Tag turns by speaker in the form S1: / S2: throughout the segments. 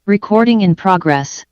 S1: Recording in progress.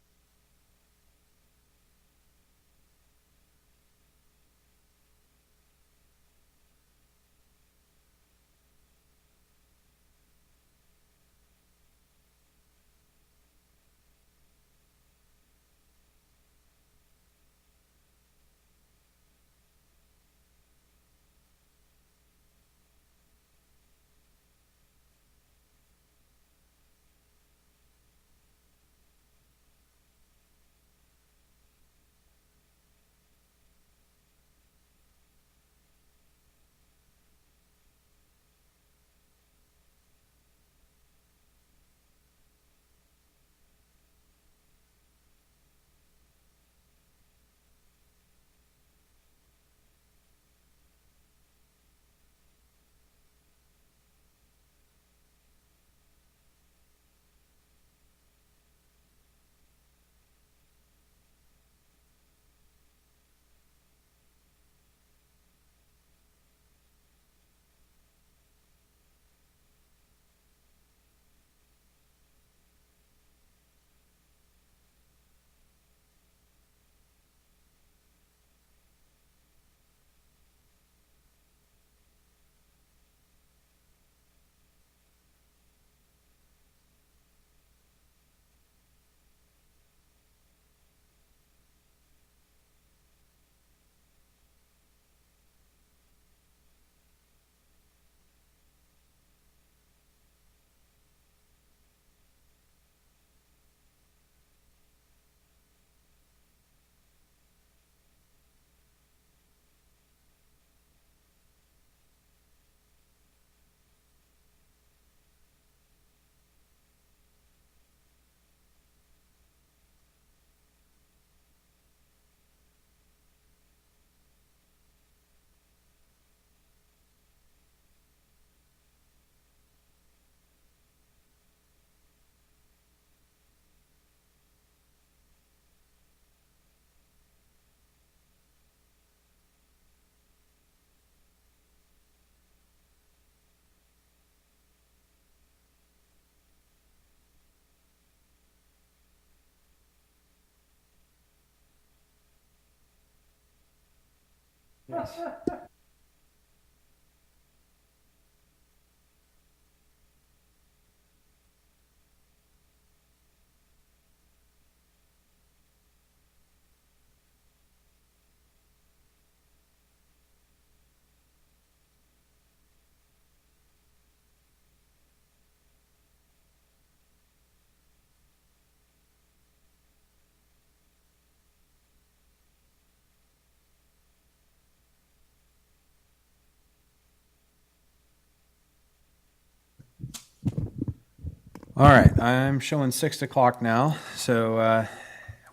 S2: All right, I'm showing 6 o'clock now. So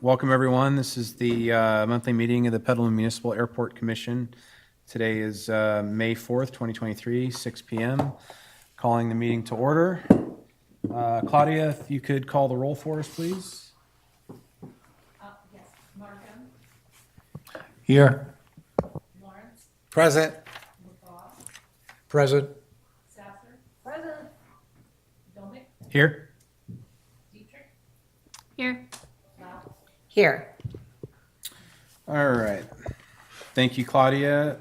S2: welcome everyone. This is the monthly meeting of the Petaluma Municipal Airport Commission. Today is May 4th, 2023, 6 p.m. Calling the meeting to order. Claudia, if you could call the roll for us, please.
S3: Yes, Markham,
S4: Here.
S3: Lawrence,
S4: Present.
S3: McGraw,
S4: Present.
S3: Sasser. Present. Domick,
S2: Here.
S3: Dietrich,
S5: Here.
S3: Lau.
S5: Here.
S2: All right. Thank you, Claudia.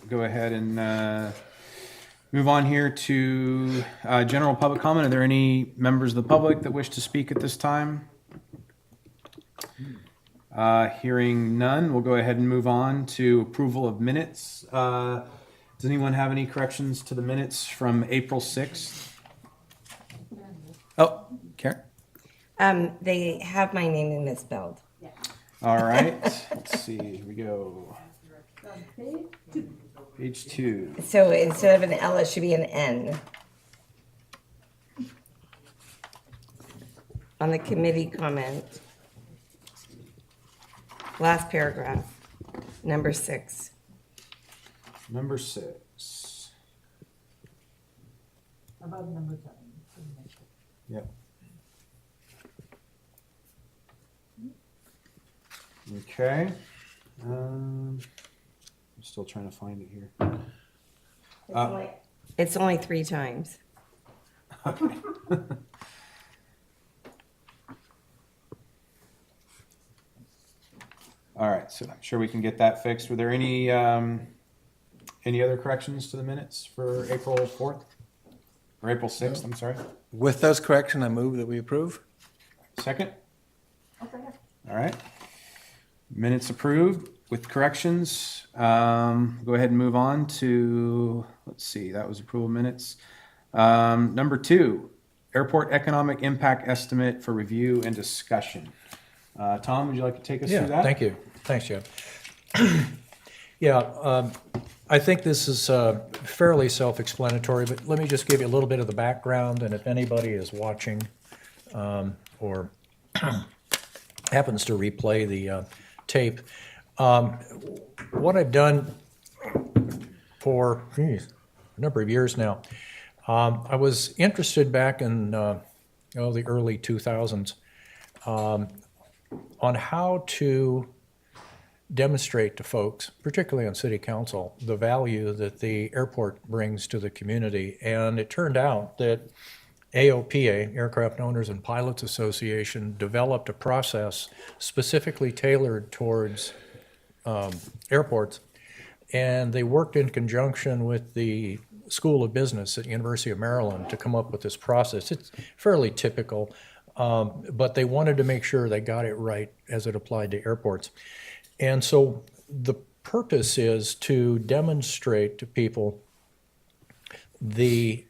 S2: Go ahead and move on here to general public comment. Are there any members of the public that wish to speak at this time? Hearing none, we'll go ahead and move on to approval of minutes. Does anyone have any corrections to the minutes from April 6th? Oh, Karen?
S5: They have my name misspelled.
S2: All right. Let's see. Here we go. Page 2.
S5: So instead of an L, it should be an N. On the committee comment. Last paragraph, number 6.
S2: Number 6.
S3: Above number 7.
S2: Yep. Okay. I'm still trying to find it here.
S5: It's only 3 times.
S2: Okay. All right, so I'm sure we can get that fixed. Were there any other corrections to the minutes for April 4th? Or April 6th, I'm sorry.
S4: With those corrections, I move that we approve.
S2: Second?
S3: I'll second.
S2: All right. Minutes approved with corrections. Go ahead and move on to, let's see, that was approval minutes. Number 2, airport economic impact estimate for review and discussion. Tom, would you like to take us through that?
S6: Thank you. Thanks, Jeff. I think this is fairly self-explanatory, but let me just give you a little bit of the background, and if anybody is watching or happens to replay the tape, what I've done for a number of years now, I was interested back in the early 2000s on how to demonstrate to folks, particularly on city council, the value that the airport brings to the community. And it turned out that AOPA, Aircraft Owners and Pilots Association, developed a process specifically tailored towards airports. And they worked in conjunction with the School of Business at University of Maryland to come up with this process. It's fairly typical, but they wanted to make sure they got it right as it applied to airports. And so the purpose is to demonstrate to people the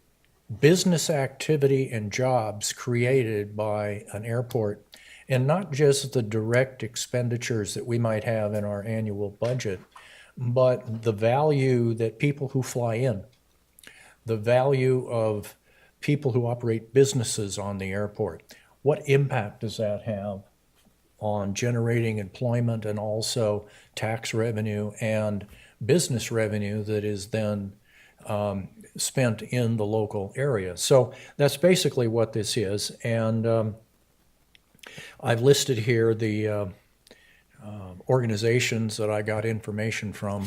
S6: business activity and jobs created by an airport, and not just the direct expenditures that we might have in our annual budget, but the value that people who fly in, the value of people who operate businesses on the airport. What impact does that have on generating employment and also tax revenue and business revenue that is then spent in the local area? So that's basically what this is. And I've listed here the organizations that I got information from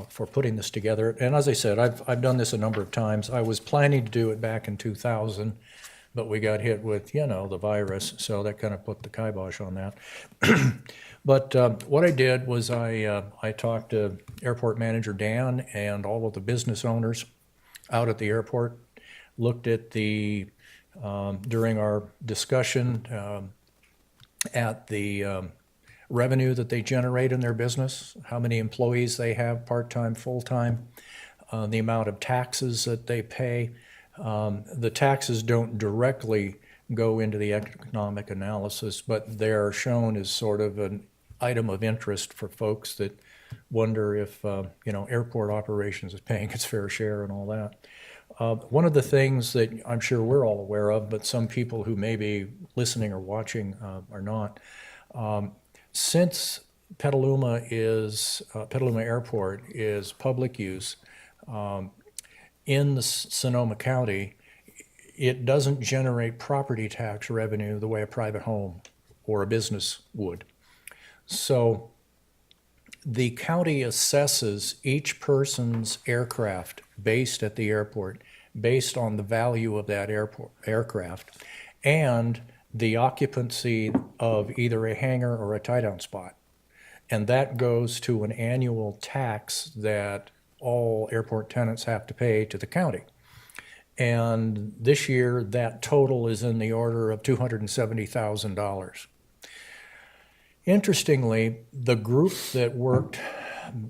S6: for putting this together. And as I said, I've done this a number of times. I was planning to do it back in 2000, but we got hit with, the virus, so that kind of put the kibosh on that. But what I did was I talked to Airport Manager Dan and all of the business owners out at the airport, looked at the, during our discussion, at the revenue that they generate in their business, how many employees they have, part-time, full-time, the amount of taxes that they pay. The taxes don't directly go into the economic analysis, but they're shown as sort of an item of interest for folks that wonder if, airport operations is paying its fair share and all that. One of the things that I'm sure we're all aware of, but some people who may be listening or watching are not, since Petaluma Airport is public use, in the Sonoma County, it doesn't generate property tax revenue the way a private home or a business would. So the county assesses each person's aircraft based at the airport, based on the value of that aircraft and the occupancy of either a hangar or a tie-down spot. And that goes to an annual tax that all airport tenants have to pay to the county. And this year, that total is in the order of $270,000. Interestingly, the group that worked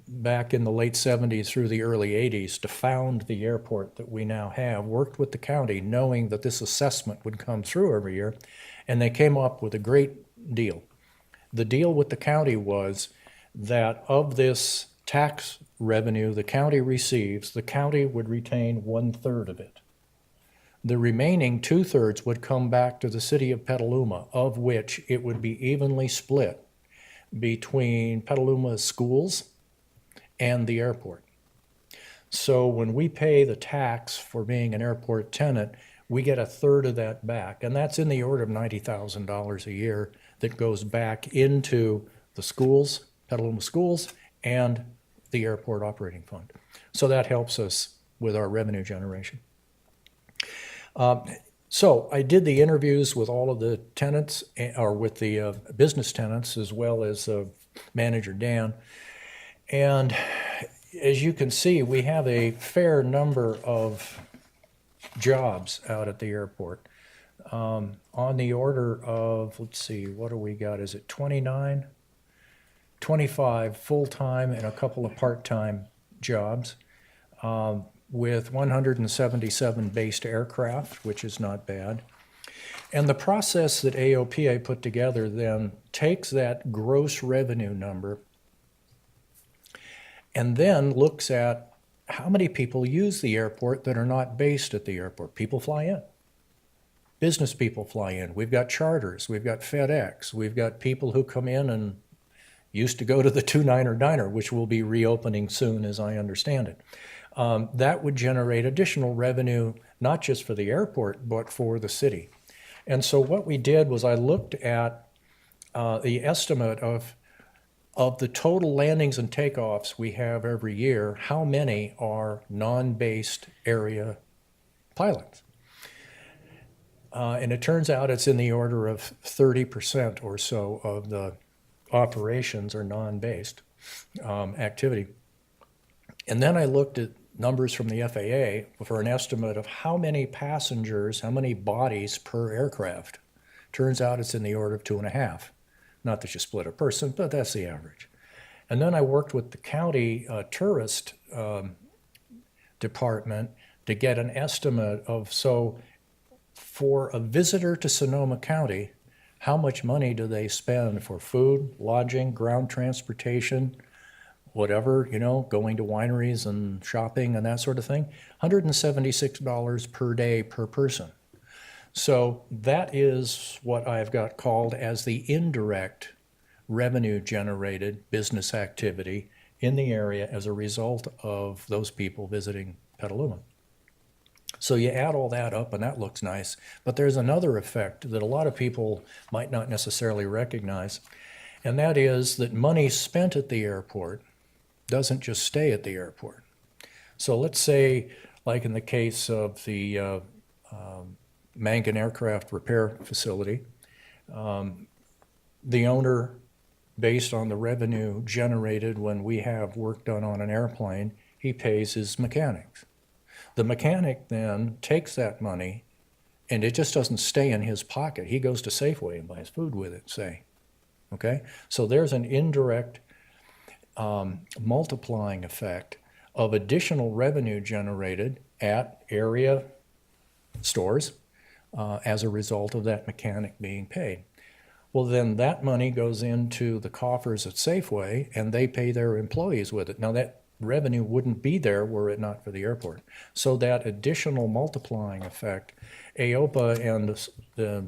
S6: back in the late 70s through the early 80s to found the airport that we now have worked with the county knowing that this assessment would come through every year, and they came up with a great deal. The deal with the county was that of this tax revenue the county receives, the county would retain 1/3 of it. The remaining 2/3 would come back to the city of Petaluma, of which it would be evenly split between Petaluma schools and the airport. So when we pay the tax for being an airport tenant, we get 1/3 of that back, and that's in the order of $90,000 a year that goes back into the schools, Petaluma schools, and the airport operating fund. So that helps us with our revenue generation. So I did the interviews with all of the tenants, or with the business tenants, as well as manager Dan. And as you can see, we have a fair number of jobs out at the airport. On the order of, let's see, what do we got? Is it 29? 25 full-time and a couple of part-time jobs, with 177 based aircraft, which is not bad. And the process that AOPA put together then takes that gross revenue number and then looks at how many people use the airport that are not based at the airport. People fly in. Business people fly in. We've got charters. We've got FedEx. We've got people who come in and used to go to the Two-Niner Diner, which will be reopening soon, as I understand it. That would generate additional revenue, not just for the airport, but for the city. And so what we did was I looked at the estimate of the total landings and takeoffs we have every year, how many are non-based area pilots? And it turns out it's in the order of 30% or so of the operations are non-based activity. And then I looked at numbers from the FAA for an estimate of how many passengers, how many bodies per aircraft. Turns out it's in the order of 2.5. Not that you split a person, but that's the average. And then I worked with the county tourist department to get an estimate of, so for a visitor to Sonoma County, how much money do they spend for food, lodging, ground transportation, whatever, going to wineries and shopping and that sort of thing? $176 per day per person. So that is what I've got called as the indirect revenue generated business activity in the area as a result of those people visiting Petaluma. So you add all that up and that looks nice, but there's another effect that a lot of people might not necessarily recognize, and that is that money spent at the airport doesn't just stay at the airport. So let's say, like in the case of the Mangan Aircraft Repair Facility, the owner, based on the revenue generated when we have work done on an airplane, he pays his mechanics. The mechanic then takes that money, and it just doesn't stay in his pocket. He goes to Safeway and buys food with it, say. Okay? So there's an indirect multiplying effect of additional revenue generated at area stores as a result of that mechanic being paid. Well, then that money goes into the coffers at Safeway, and they pay their employees with it. Now, that revenue wouldn't be there were it not for the airport. So that additional multiplying effect, AOPA and the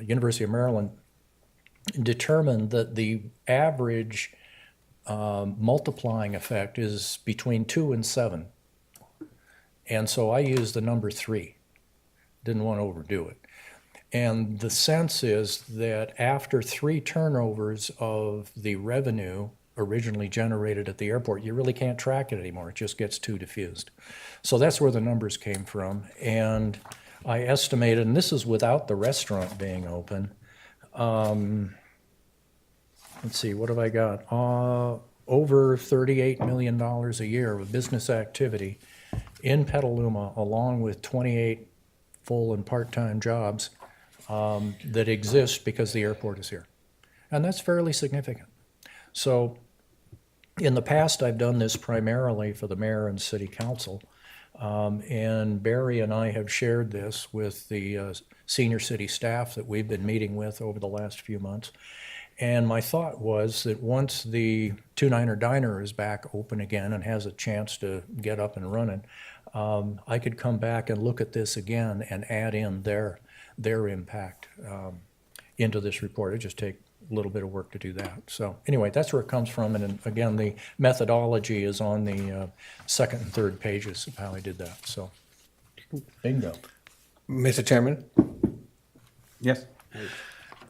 S6: University of Maryland determined that the average multiplying effect is between 2 and 7. And so I used the number 3. Didn't want to overdo it. And the sense is that after 3 turnovers of the revenue originally generated at the airport, you really can't track it anymore. It just gets too diffused. So that's where the numbers came from. And I estimated, and this is without the restaurant being open. Let's see, what have I got? Over $38 million a year of business activity in Petaluma, along with 28 full and part-time jobs that exist because the airport is here. And that's fairly significant. So in the past, I've done this primarily for the mayor and city council. And Barry and I have shared this with the senior city staff that we've been meeting with over the last few months. And my thought was that once the Two-Niner Diner is back open again and has a chance to get up and running, I could come back and look at this again and add in their impact into this report. It just take a little bit of work to do that. So anyway, that's where it comes from. And again, the methodology is on the second and third pages of how I did that. So bingo.
S4: Mr. Chairman,
S2: Yes.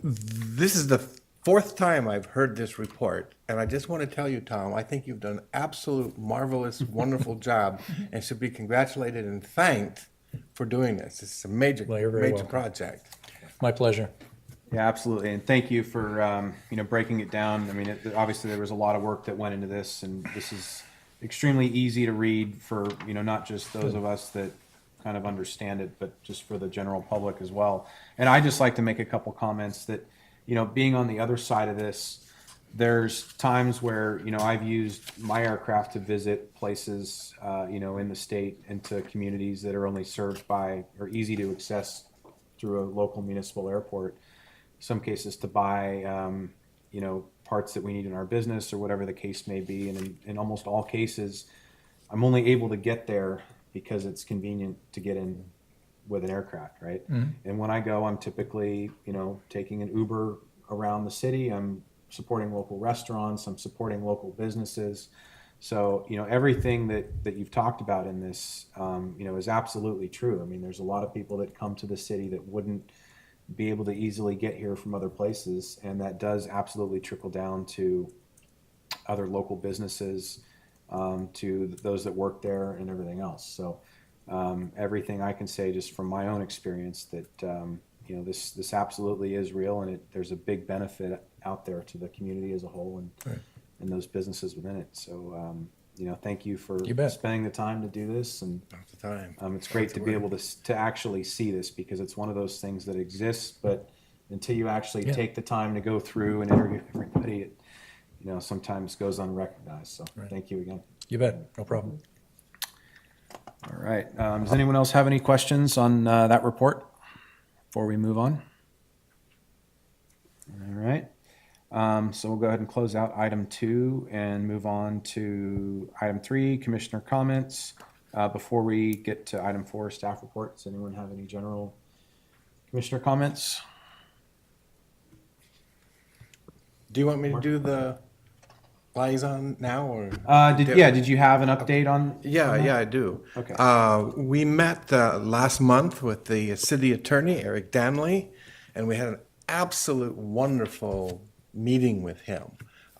S4: this is the 4th time I've heard this report, and I just want to tell you, Tom, I think you've done an absolute marvelous, wonderful job, and should be congratulated and thanked for doing this. It's a major,
S6: Well, you're very
S4: major
S6: welcome.
S4: project.
S6: My pleasure.
S2: Yeah, absolutely. And thank you for, breaking it down. I mean, obviously there was a lot of work that went into this, and this is extremely easy to read for, not just those of us that kind of understand it, but just for the general public as well. And I just like to make a couple comments that, being on the other side of this, there's times where, I've used my aircraft to visit places, in the state and to communities that are only served by, or easy to access through a local municipal airport. Some cases to buy, parts that we need in our business or whatever the case may be. And in almost all cases, I'm only able to get there because it's convenient to get in with an aircraft, right? And when I go, I'm typically, taking an Uber around the city. I'm supporting local restaurants. I'm supporting local businesses. So, everything that you've talked about in this, is absolutely true. I mean, there's a lot of people that come to the city that wouldn't be able to easily get here from other places, and that does absolutely trickle down to other local businesses, to those that work there and everything else. So everything I can say just from my own experience that this absolutely is real, and there's a big benefit out there to the community as a whole and those businesses within it. So thank you for
S6: You bet.
S2: spending the time to do this, and
S4: Lots of time.
S2: it's great to be able to actually see this, because it's one of those things that exists, but until you actually
S6: Yeah.
S2: take the time to go through and interview everybody, it sometimes goes unrecognized. So thank you again.
S6: You bet, no problem.
S2: All right. Does anyone else have any questions on that report before we move on? All right. So we'll go ahead and close out item 2 and move on to item 3, commissioner comments. Before we get to item 4, staff reports, does anyone have any general commissioner comments?
S4: Do you want me to do the liaison now, or?
S2: Did you have an update on?
S4: Yeah, yeah, I do.
S2: Okay.
S4: We met last month with the city attorney, Eric Danley, and we had an absolute wonderful meeting with him.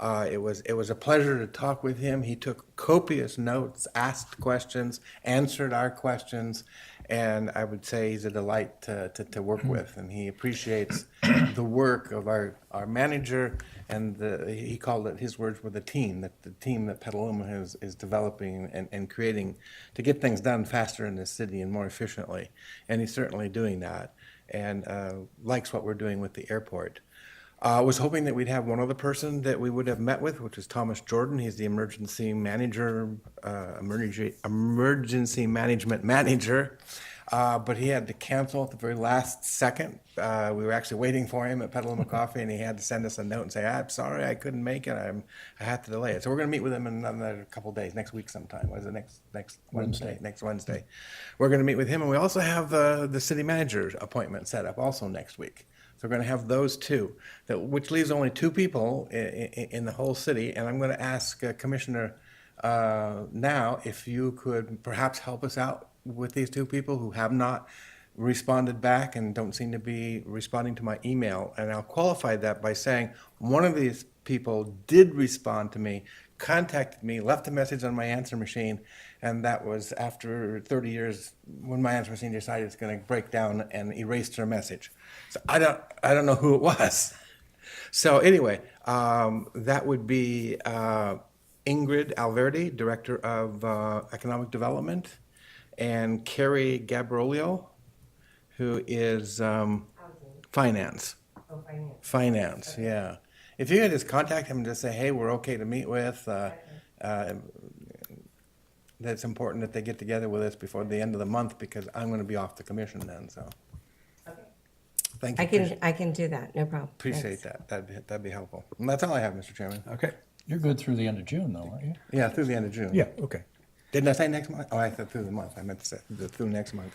S4: It was a pleasure to talk with him. He took copious notes, asked questions, answered our questions, and I would say he's a delight to work with. And he appreciates the work of our manager, and he called it, his words were the team that Petaluma is developing and creating to get things done faster in this city and more efficiently. And he's certainly doing that, and likes what we're doing with the airport. I was hoping that we'd have one other person that we would have met with, which is Thomas Jordan. He's the emergency manager, emergency management manager, but he had to cancel at the very last second. We were actually waiting for him at Petaluma Coffee, and he had to send us a note and say, "I'm sorry, I couldn't make it. I had to delay it." So we're going to meet with him in another couple of days, next week sometime. What is it, next Wednesday? Next Wednesday. We're going to meet with him, and we also have the city manager appointment set up also next week. So we're going to have those two, which leaves only 2 people in the whole city. And I'm going to ask Commissioner now if you could perhaps help us out with these 2 people who have not responded back and don't seem to be responding to my email. And I'll qualify that by saying one of these people did respond to me, contacted me, left a message on my answer machine, and that was after 30 years when my answer machine decided it's going to break down and erased her message. So I don't know who it was. So anyway, that would be Ingrid Alverdi, Director of Economic Development, and Carrie Gabrielio, who is Finance.
S5: Oh, finance.
S4: Finance, yeah. If you could just contact him and just say, hey, we're okay to meet with, that's important that they get together with us before the end of the month, because I'm going to be off the commission then, so. Thank you.
S5: I can do that, no problem.
S4: Appreciate
S5: Thanks.
S4: that. That'd be helpful. And that's all I have, Mr. Chairman.
S2: Okay.
S6: You're good through the end of June, though, aren't you?
S4: Yeah, through the end of June.
S6: Yeah, okay.
S4: Didn't I say next month? Oh, I said through the month. I meant to say through next month.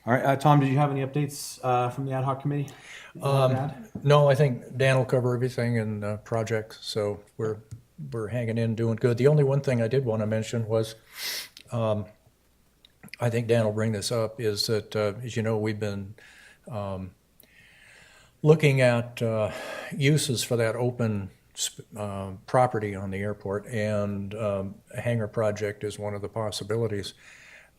S2: All right. Tom, did you have any updates from the ad hoc committee?
S6: No, I think Dan will cover everything in the project, so we're hanging in, doing good. The only one thing I did want to mention was, I think Dan will bring this up, is that, as you know, we've been looking at uses for that open property on the airport, and a hangar project is one of the possibilities.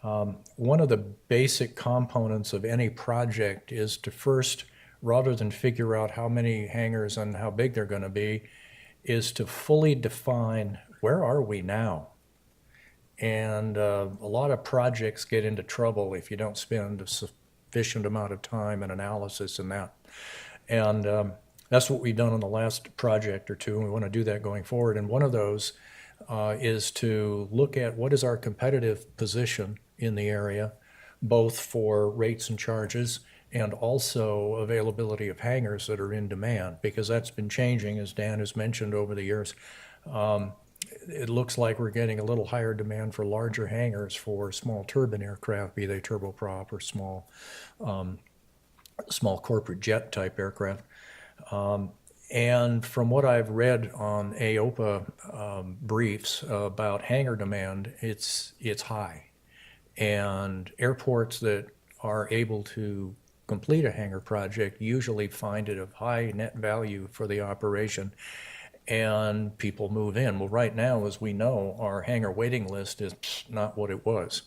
S6: One of the basic components of any project is to first rather than figure out how many hangars and how big they're going to be, is to fully define where are we now. And a lot of projects get into trouble if you don't spend a sufficient amount of time and analysis in that. And that's what we've done on the last project or two, and we want to do that going forward. And one of those is to look at what is our competitive position in the area, both for rates and charges, and also availability of hangars that are in demand, because that's been changing, as Dan has mentioned, over the years. It looks like we're getting a little higher demand for larger hangars for small turbine aircraft, be they turboprop or small corporate jet type aircraft. And from what I've read on AOPA briefs about hangar demand, it's high. And airports that are able to complete a hangar project usually find it of high net value for the operation, and people move in. Well, right now, as we know, our hangar waiting list is not what it was.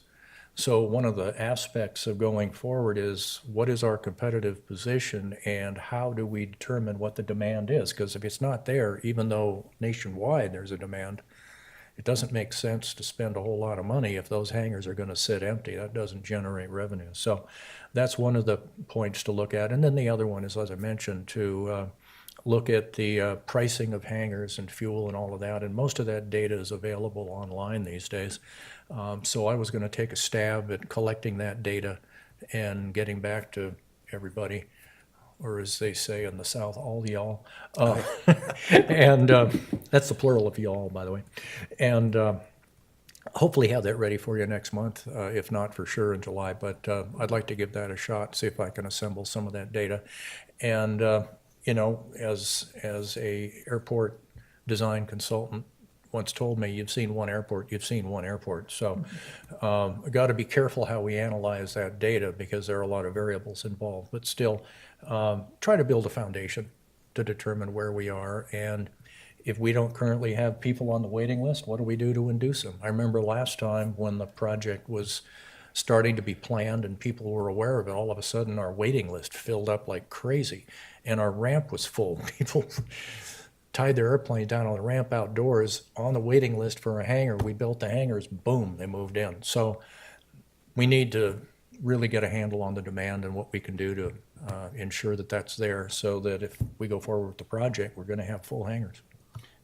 S6: So one of the aspects of going forward is what is our competitive position and how do we determine what the demand is? Because if it's not there, even though nationwide there's a demand, it doesn't make sense to spend a whole lot of money if those hangars are going to sit empty. That doesn't generate revenue. So that's one of the points to look at. And then the other one is, as I mentioned, to look at the pricing of hangars and fuel and all of that. And most of that data is available online these days. So I was going to take a stab at collecting that data and getting back to everybody, or as they say in the South, all y'all. And that's the plural of y'all, by the way. And hopefully have that ready for you next month, if not for sure in July. But I'd like to give that a shot, see if I can assemble some of that data. And, you know, as a airport design consultant once told me, you've seen one airport, you've seen one airport. So we've got to be careful how we analyze that data because there are a lot of variables involved. But still, try to build a foundation to determine where we are. And if we don't currently have people on the waiting list, what do we do to induce them? I remember last time when the project was starting to be planned and people were aware of it, all of a sudden our waiting list filled up like crazy and our ramp was full. People tied their airplanes down on the ramp outdoors on the waiting list for a hangar. We built the hangars, boom, they moved in. So we need to really get a handle on the demand and what we can do to ensure that that's there so that if we go forward with the project, we're going to have full hangars.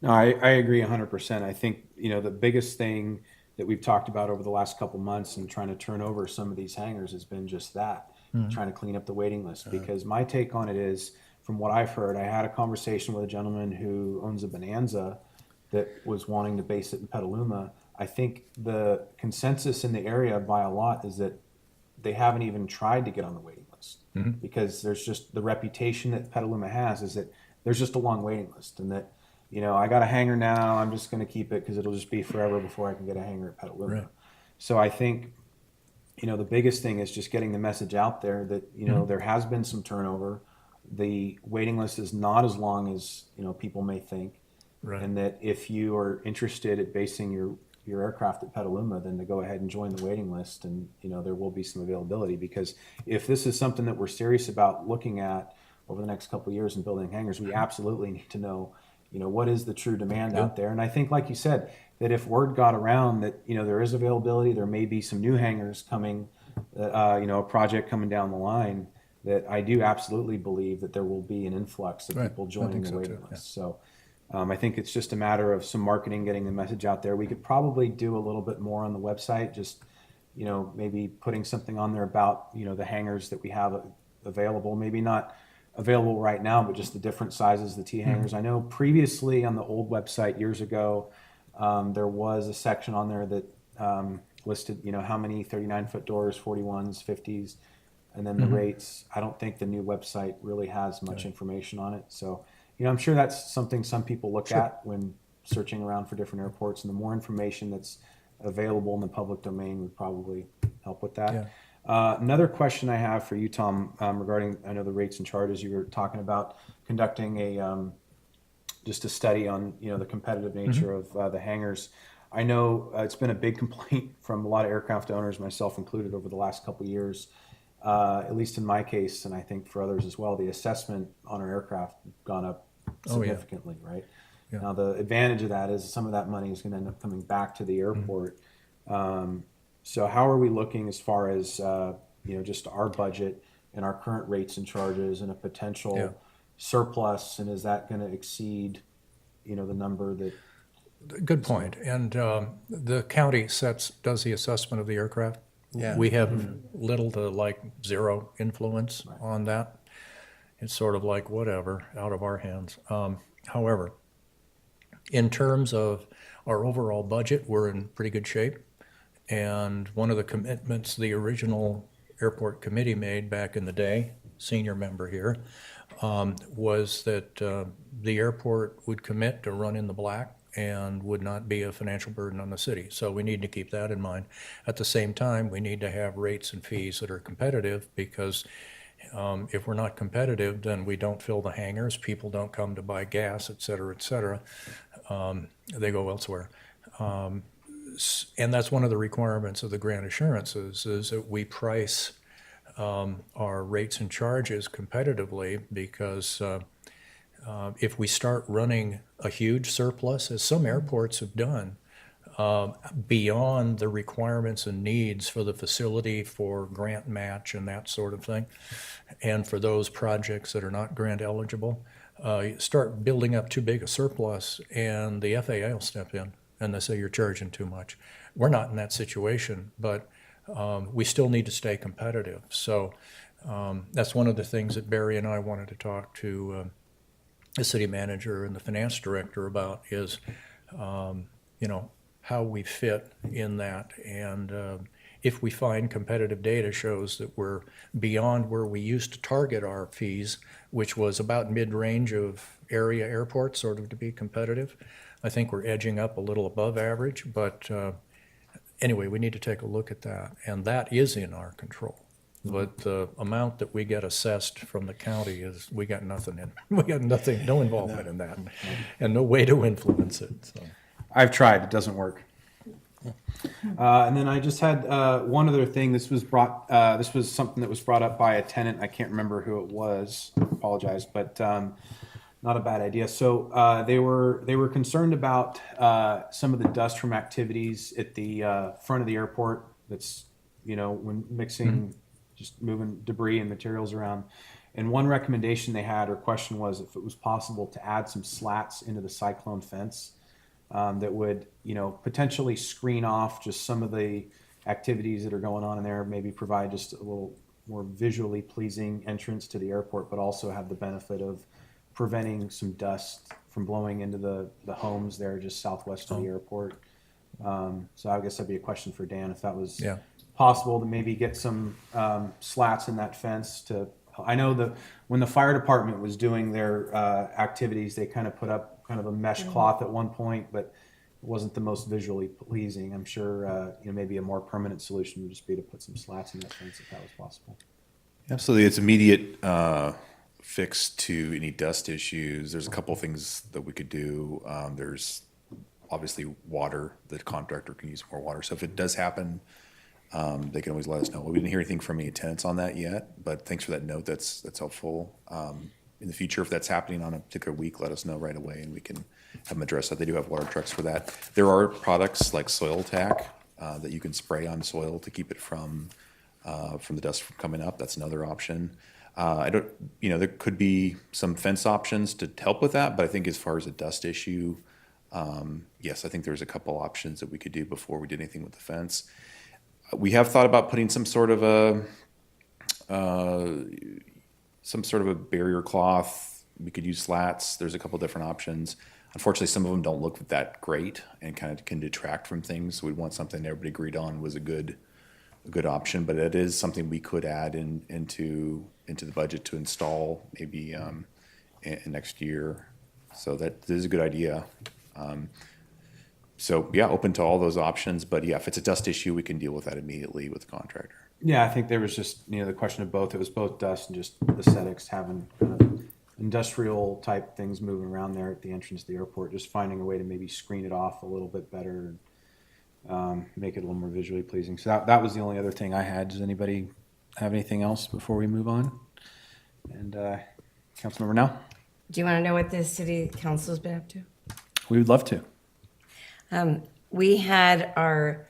S2: No, I agree 100%. I think, you know, the biggest thing that we've talked about over the last couple months and trying to turn over some of these hangars has been just that, trying to clean up the waiting list. Because my take on it is, from what I've heard, I had a conversation with a gentleman who owns a Bonanza that was wanting to base it in Petaluma. I think the consensus in the area by a lot is that they haven't even tried to get on the waiting list because there's just the reputation that Petaluma has is that there's just a long waiting list and that, you know, I got a hangar now, I'm just going to keep it because it'll just be forever before I can get a hangar at Petaluma. Right. So I think, you know, the biggest thing is just getting the message out there that, you know, there has been some turnover. The waiting list is not as long as, you know, people may think. Right. And that if you are interested at basing your aircraft at Petaluma, then to go ahead and join the waiting list and, you know, there will be some availability because if this is something that we're serious about looking at over the next couple of years and building hangars, we absolutely need to know, you know, what is the true demand out there. And I think, like you said, that if word got around that, you know, there is availability, there may be some new hangars coming, you know, a project coming down the line, that I do absolutely believe that there will be an influx of people joining the waiting list. So I think it's just a matter of some marketing, getting the message out there. We could probably do a little bit more on the website, just, you know, maybe putting something on there about, you know, the hangars that we have available, maybe not available right now, but just the different sizes, the T hangars. I know previously on the old website years ago, there was a section on there that listed, you know, how many 39-foot doors, 41s, 50s, and then the rates. I don't think the new website really has much information on it. So, you know, I'm sure that's something some people look at when searching around for different airports, and the more information that's available in the public domain would probably help with that. Yeah. Another question I have for you, Tom, regarding, I know the rates and charges, you were talking about conducting a just a study on, you know, the competitive nature of the hangars. I know it's been a big complaint from a lot of aircraft owners, myself included, over the last couple of years, at least in my case, and I think for others as well, the assessment on our aircraft gone up
S6: Oh, yeah.
S2: significantly, right?
S6: Yeah.
S2: Now, the advantage of that is some of that money is going to end up coming back to the airport. So how are we looking as far as, just our budget and our current rates and charges and a potential
S6: Yeah.
S2: surplus? And is that going to exceed, the number that,
S6: Good point. And the county does the assessment of the aircraft.
S4: Yeah.
S6: We have little to like zero influence on that. It's sort of like whatever, out of our hands. However, in terms of our overall budget, we're in pretty good shape. And one of the commitments the original airport committee made back in the day, senior member here, was that the airport would commit to run in the black and would not be a financial burden on the city. So we need to keep that in mind. At the same time, we need to have rates and fees that are competitive, because if we're not competitive, then we don't fill the hangars, people don't come to buy gas, et cetera, et cetera. They go elsewhere. And that's one of the requirements of the grant assurances, is that we price our rates and charges competitively, because if we start running a huge surplus, as some airports have done, beyond the requirements and needs for the facility for grant match and that sort of thing, and for those projects that are not grant eligible, you start building up too big a surplus, and the FAA will step in and they say you're charging too much. We're not in that situation, but we still need to stay competitive. So that's one of the things that Barry and I wanted to talk to the city manager and the finance director about, is how we fit in that. And if we find competitive data shows that we're beyond where we used to target our fees, which was about mid-range of area airports, sort of to be competitive, I think we're edging up a little above average. But anyway, we need to take a look at that, and that is in our control. But the amount that we get assessed from the county is, we got nothing in. We got nothing, no involvement in that, and no way to influence it. So.
S2: I've tried, it doesn't work. And then I just had one other thing. This was something that was brought up by a tenant. I can't remember who it was. I apologize, but not a bad idea. So they were concerned about some of the dust from activities at the front of the airport. That's when mixing, just moving debris and materials around. And one recommendation they had, or question, was if it was possible to add some slats into the cyclone fence. That would, potentially screen off just some of the activities that are going on in there, maybe provide just a little more visually pleasing entrance to the airport, but also have the benefit of preventing some dust from blowing into the homes there just southwest of the airport. So I guess that'd be a question for Dan, if that was possible to maybe get some slats in that fence to, I know that when the fire department was doing their activities, they kind of put up kind of a mesh cloth at one point, but it wasn't the most visually pleasing. I'm sure maybe a more permanent solution would just be to put some slats in that fence if that was possible.
S7: Absolutely. It's immediate fix to any dust issues. There's a couple of things that we could do. There's obviously water. The contractor can use more water. So if it does happen, they can always let us know. We didn't hear anything from any tenants on that yet, but thanks for that note. That's helpful. In the future, if that's happening on a particular week, let us know right away, and we can have them address that. They do have water trucks for that. There are products like soil tack that you can spray on soil to keep it from the dust from coming up. That's another option. There could be some fence options to help with that, but I think as far as a dust issue, yes, I think there's a couple options that we could do before we did anything with the fence. We have thought about putting some sort of a barrier cloth. We could use slats. There's a couple different options. Unfortunately, some of them don't look that great and kind of can detract from things. So we'd want something everybody agreed on was a good option, but it is something we could add into the budget to install maybe in next year. So that is a good idea. Open to all those options, but if it's a dust issue, we can deal with that immediately with the contractor.
S2: Yeah, I think there was just, the question of both. It was both dust and just aesthetics, having kind of industrial type things moving around there at the entrance to the airport, just finding a way to maybe screen it off a little bit better and make it a little more visually pleasing. So that was the only other thing I had. Does anybody have anything else before we move on? And Councilmember Now?
S5: Do you want to know what the city council's been up to?
S2: We would love to.
S5: We had our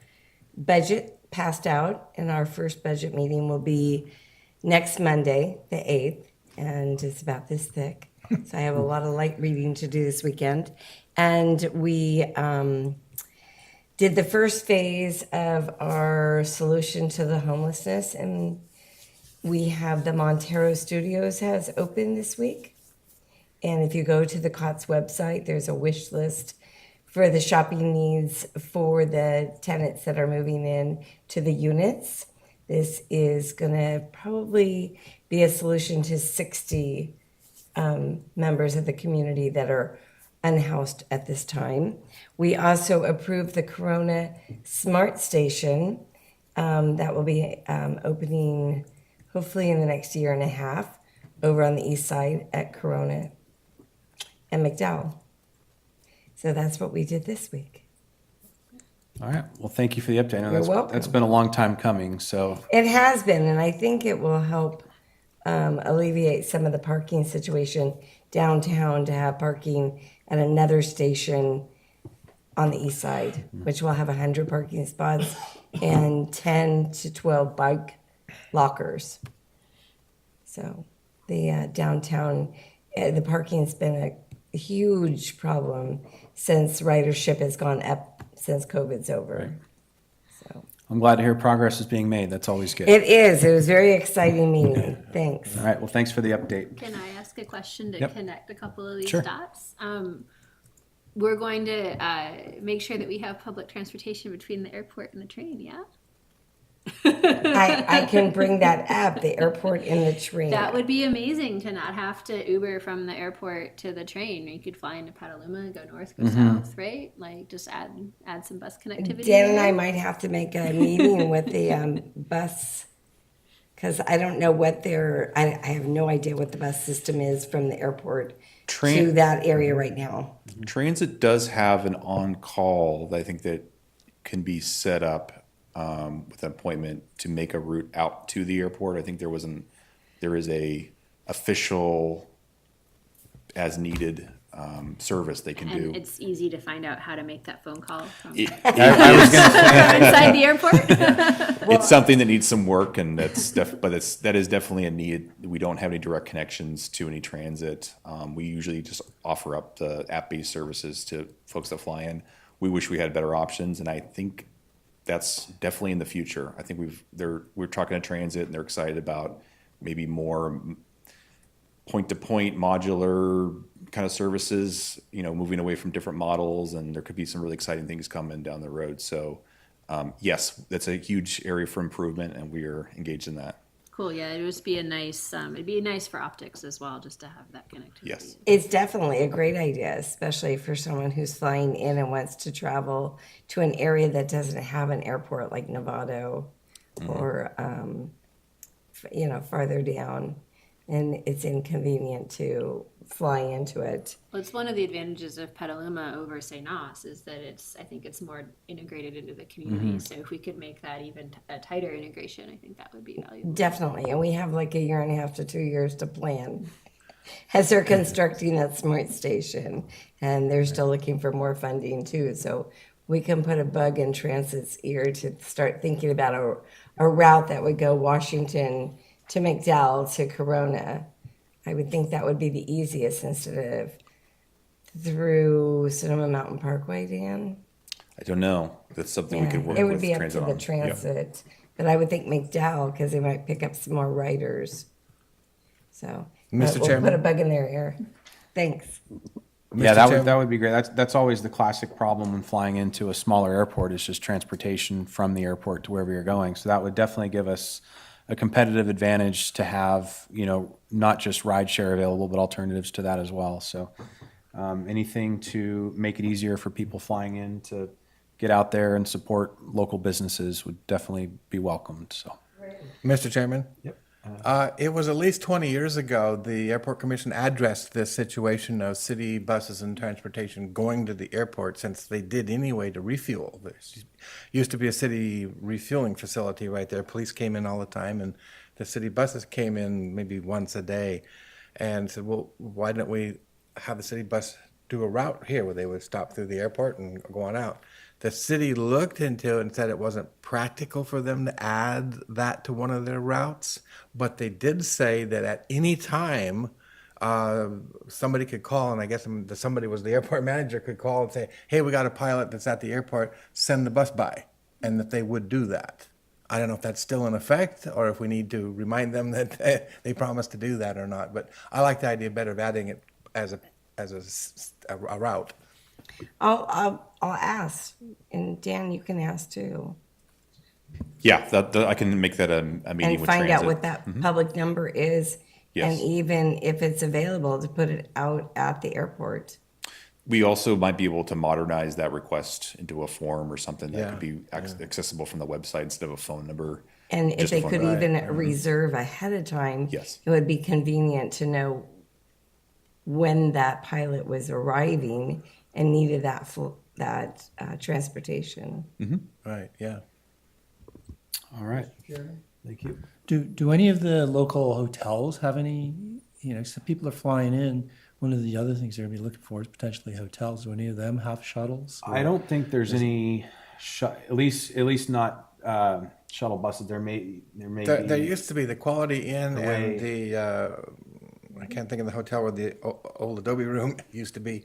S5: budget passed out, and our first budget meeting will be next Monday, the 8th, and it's about this thick. So I have a lot of light reading to do this weekend. And we did the first phase of our solution to the homelessness, and we have the Montero Studios has opened this week. And if you go to the COTS website, there's a wish list for the shopping needs for the tenants that are moving in to the units. This is going to probably be a solution to 60 members of the community that are unhoused at this time. We also approved the Corona Smart Station that will be opening hopefully in the next year and a half over on the east side at Corona and McDowell. So that's what we did this week.
S2: All right. Well, thank you for the update. I know
S5: You're welcome.
S2: That's been a long time coming, so
S5: It has been, and I think it will help alleviate some of the parking situation downtown to have parking at another station on the east side, which will have 100 parking spots and 10 to 12 bike lockers. So the downtown, the parking's been a huge problem since ridership has gone up since COVID's over. So
S2: I'm glad to hear progress is being made. That's always good.
S5: it is. It was a very exciting meeting. Thanks.
S2: All right. Well, thanks for the update.
S8: Can I ask a question to
S2: Yep.
S8: connect a couple of these
S2: Sure.
S8: dots? We're going to make sure that we have public transportation between the airport and the train, yeah?
S5: I can bring that up, the airport and the train.
S8: That would be amazing to not have to Uber from the airport to the train. You could fly into Petaluma, go north, go south, right? Like just add some bus connectivity.
S5: Dan and I
S8: there.
S5: might have to make a meeting with the bus, because I don't know what I have no idea what the bus system is from the airport to
S7: Train-
S5: that area right now.
S7: Transit does have an on-call that I think that can be set up with an appointment to make a route out to the airport. I think there is a official as needed service they can
S8: And
S7: do.
S8: it's easy to find out how to make that phone call from
S2: I was going to
S8: inside the airport.
S7: It's something that needs some work, and that is definitely a need. We don't have any direct connections to any transit. We usually just offer up the app-based services to folks that fly in. We wish we had better options, and I think that's definitely in the future. I think we're talking to transit, and they're excited about maybe more point-to-point modular kind of services, moving away from different models, and there could be some really exciting things coming down the road. So yes, that's a huge area for improvement, and we are engaged in that.
S8: Cool, yeah, it would just be a nice, it'd be nice for optics as well, just to have that connectivity.
S7: Yes.
S5: It's definitely a great idea, especially for someone who's flying in and wants to travel to an area that doesn't have an airport like Novato or, farther down. And it's inconvenient to fly into it.
S8: Well, it's one of the advantages of Petaluma over St. Nas is that I think it's more integrated into the community. So if we could make that even a tighter integration, I think that would be valuable.
S5: Definitely. And we have like 1.5 to 2 years to plan as they're constructing that smart station. And they're still looking for more funding too. So we can put a bug in Transit's ear to start thinking about a route that would go Washington to McDowell to Corona. I would think that would be the easiest instead of through Sonoma Mountain Parkway, Dan.
S7: I don't know. That's something we could work
S5: It
S7: with
S5: would be up to
S7: transit
S5: the
S7: on.
S5: transit, but I would think McDowell, because they might pick up some more riders. So,
S4: Mr.
S5: we'll
S4: Chairman?
S5: put a bug in their ear. Thanks.
S2: Yeah,
S4: Mr.
S2: that
S4: Chairman?
S2: would be great. That's always the classic problem when flying into a smaller airport is just transportation from the airport to wherever you're going. So that would definitely give us a competitive advantage to have, not just rideshare available, but alternatives to that as well. So anything to make it easier for people flying in to get out there and support local businesses would definitely be welcomed. So.
S4: Mr. Chairman?
S2: Yep.
S4: It was at least 20 years ago, the Airport Commission addressed this situation of city buses and transportation going to the airport, since they did anyway to refuel. There used to be a city refueling facility right there. Police came in all the time and the city buses came in maybe once a day and said, well, why don't we have the city bus do a route here where they would stop through the airport and go on out? The city looked into it and said it wasn't practical for them to add that to one of their routes, but they did say that at any time, somebody could call, and I guess the somebody was the airport manager, could call and say, hey, we got a pilot that's at the airport, send the bus by, and that they would do that. I don't know if that's still in effect or if we need to remind them that they promised to do that or not, but I like the idea better of adding it as a route.
S5: I'll ask, and Dan, you can ask too.
S7: Yeah, I can make that a meeting
S5: And
S7: with
S5: find out
S7: transit.
S5: what that public number is. And
S7: Yes.
S5: even if it's available, to put it out at the airport.
S7: We also might be able to modernize that request into a form or something that
S4: Yeah,
S7: could be accessible from the website instead of a phone number.
S5: And if
S7: Just a
S5: they
S7: phone
S5: could
S7: number.
S5: even reserve ahead of time.
S7: Yes.
S5: It would be convenient to know when that pilot was arriving and needed that transportation.
S4: Right, yeah.
S2: All right. Thank you.
S9: Do any of the local hotels have any, some people are flying in. One of the other things they're gonna be looking for is potentially hotels. Do any of them have shuttles?
S2: I don't think there's any, at least not shuttle buses. There may
S4: There
S2: be.
S4: used to be the Quality Inn
S2: The way-
S4: and I can't think of the hotel where the old Adobe Room used to be.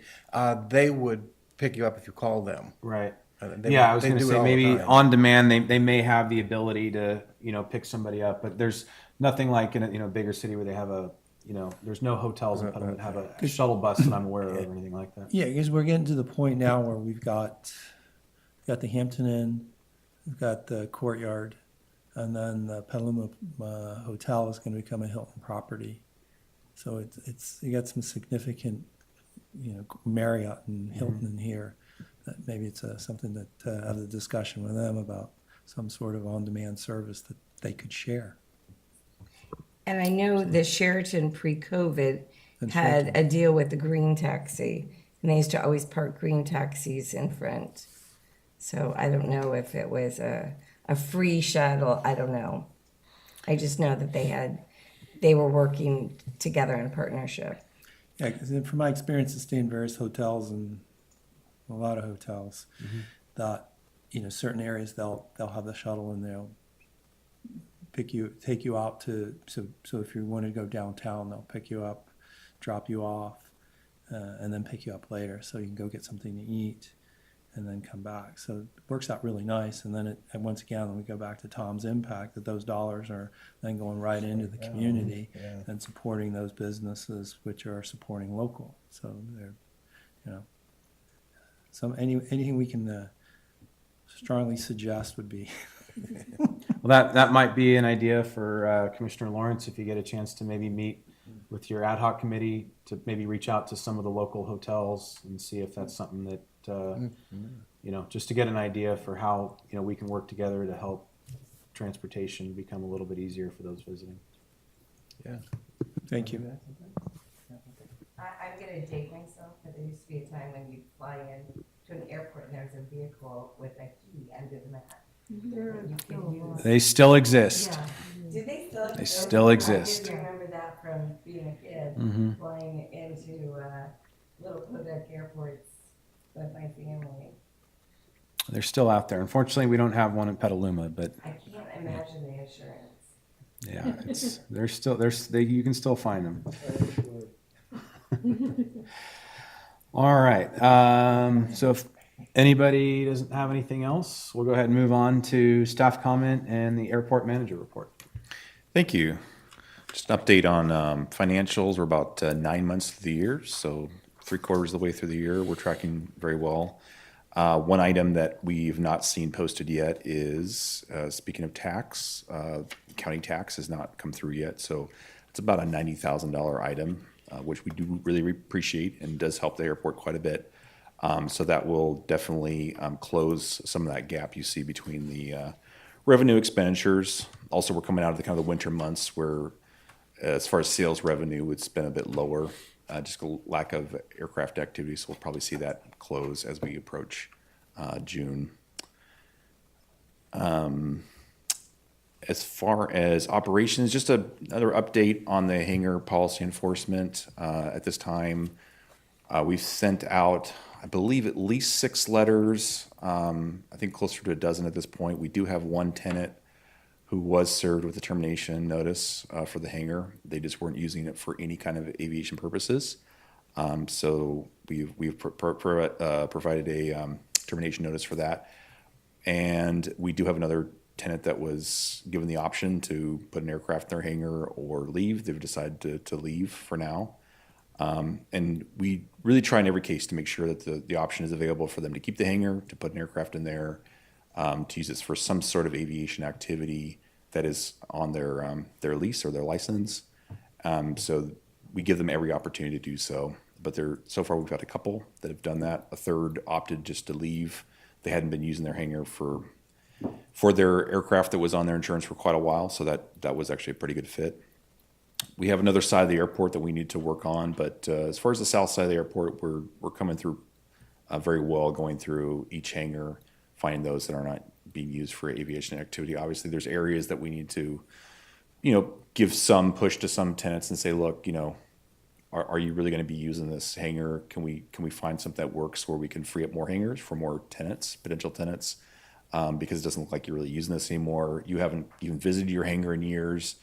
S4: They would pick you up if you called them.
S2: Right.
S4: They
S2: Yeah,
S4: do-
S2: I was
S4: they
S2: going to
S4: do it
S2: say
S4: all the
S2: maybe
S4: time.
S2: on demand they may have the ability to pick somebody up, but there's nothing like in a bigger city where they have there's no hotels in Petaluma that have a shuttle bus that I'm aware of or anything like that.
S9: Yeah, because we're getting to the point now where we've got the Hampton Inn, we've got the Courtyard, and then the Petaluma Hotel is going to become a Hilton property. So it's you got some significant, Marriott and Hilton in here. That maybe it's something that have a discussion with them about some sort of on-demand service that they could share.
S5: And I know the Sheraton pre-COVID
S9: And
S5: had
S9: Sheraton.
S5: a deal with the green taxi, and they used to always park green taxis in front. So I don't know if it was a free shuttle. I don't know. I just know that they were working together in partnership.
S9: Yeah, because from my experience of staying in various hotels and a lot of hotels, that certain areas they'll have the shuttle and they'll take you out to so if you want to go downtown, they'll pick you up, drop you off, and then pick you up later so you can go get something to eat and then come back. So it works out really nice. And then once again, we go back to Tom's impact that those dollars are then going right into the community and supporting those businesses which are supporting local. So they're, anything we can strongly suggest would be.
S2: Well, that might be an idea for Commissioner Lawrence if you get a chance to maybe meet with your ad hoc committee to maybe reach out to some of the local hotels and see if that's something that just to get an idea for how we can work together to help transportation become a little bit easier for those visiting.
S4: Yeah.
S9: Thank you.
S5: I'm going to date myself, but there used to be a time when you'd fly in to an airport and there's a vehicle with a key under the mat. You can use.
S2: They still exist.
S5: Yeah. Do they still?
S2: They still exist.
S5: I just remember that from being a kid, flying into little Kodak airports with my family.
S2: They're still out there. Unfortunately, we don't have one in Petaluma, but
S5: I can't imagine the insurance.
S2: yeah, they're still you can still find them. All right. So if anybody doesn't have anything else, we'll go ahead and move on to staff comment and the airport manager report.
S7: Thank you. Just an update on financials. We're about 9 months through the year, so 3/4 of the way through the year. We're tracking very well. One item that we've not seen posted yet is, speaking of tax, county tax has not come through yet, so it's about a $90,000 item, which we do really appreciate and does help the airport quite a bit. So that will definitely close some of that gap you see between the revenue expenditures. Also, we're coming out of the kind of the winter months where, as far as sales revenue, it's been a bit lower, just a lack of aircraft activity. So we'll probably see that close as we approach June. As far as operations, just another update on the hangar policy enforcement. At this time, we've sent out, I believe, at least 6 letters. I think closer to a dozen at this point. We do have one tenant who was served with a termination notice for the hangar. They just weren't using it for any kind of aviation purposes. So we've provided a termination notice for that. And we do have another tenant that was given the option to put an aircraft in their hangar or leave. They've decided to leave for now. And we really try in every case to make sure that the option is available for them to keep the hangar, to put an aircraft in there, to use this for some sort of aviation activity that is on their lease or their license. So we give them every opportunity to do so. But so far we've got a couple that have done that. A third opted just to leave. They hadn't been using their hangar for their aircraft that was on their insurance for quite a while, so that was actually a pretty good fit. We have another side of the airport that we need to work on, but as far as the south side of the airport, we're coming through very well, going through each hangar, finding those that are not being used for aviation activity. Obviously, there's areas that we need to, give some push to some tenants and say, look, are you really going to be using this hangar? Can we find something that works where we can free up more hangars for more tenants, potential tenants? Because it doesn't look like you're really using this anymore. You haven't even visited your hangar in years.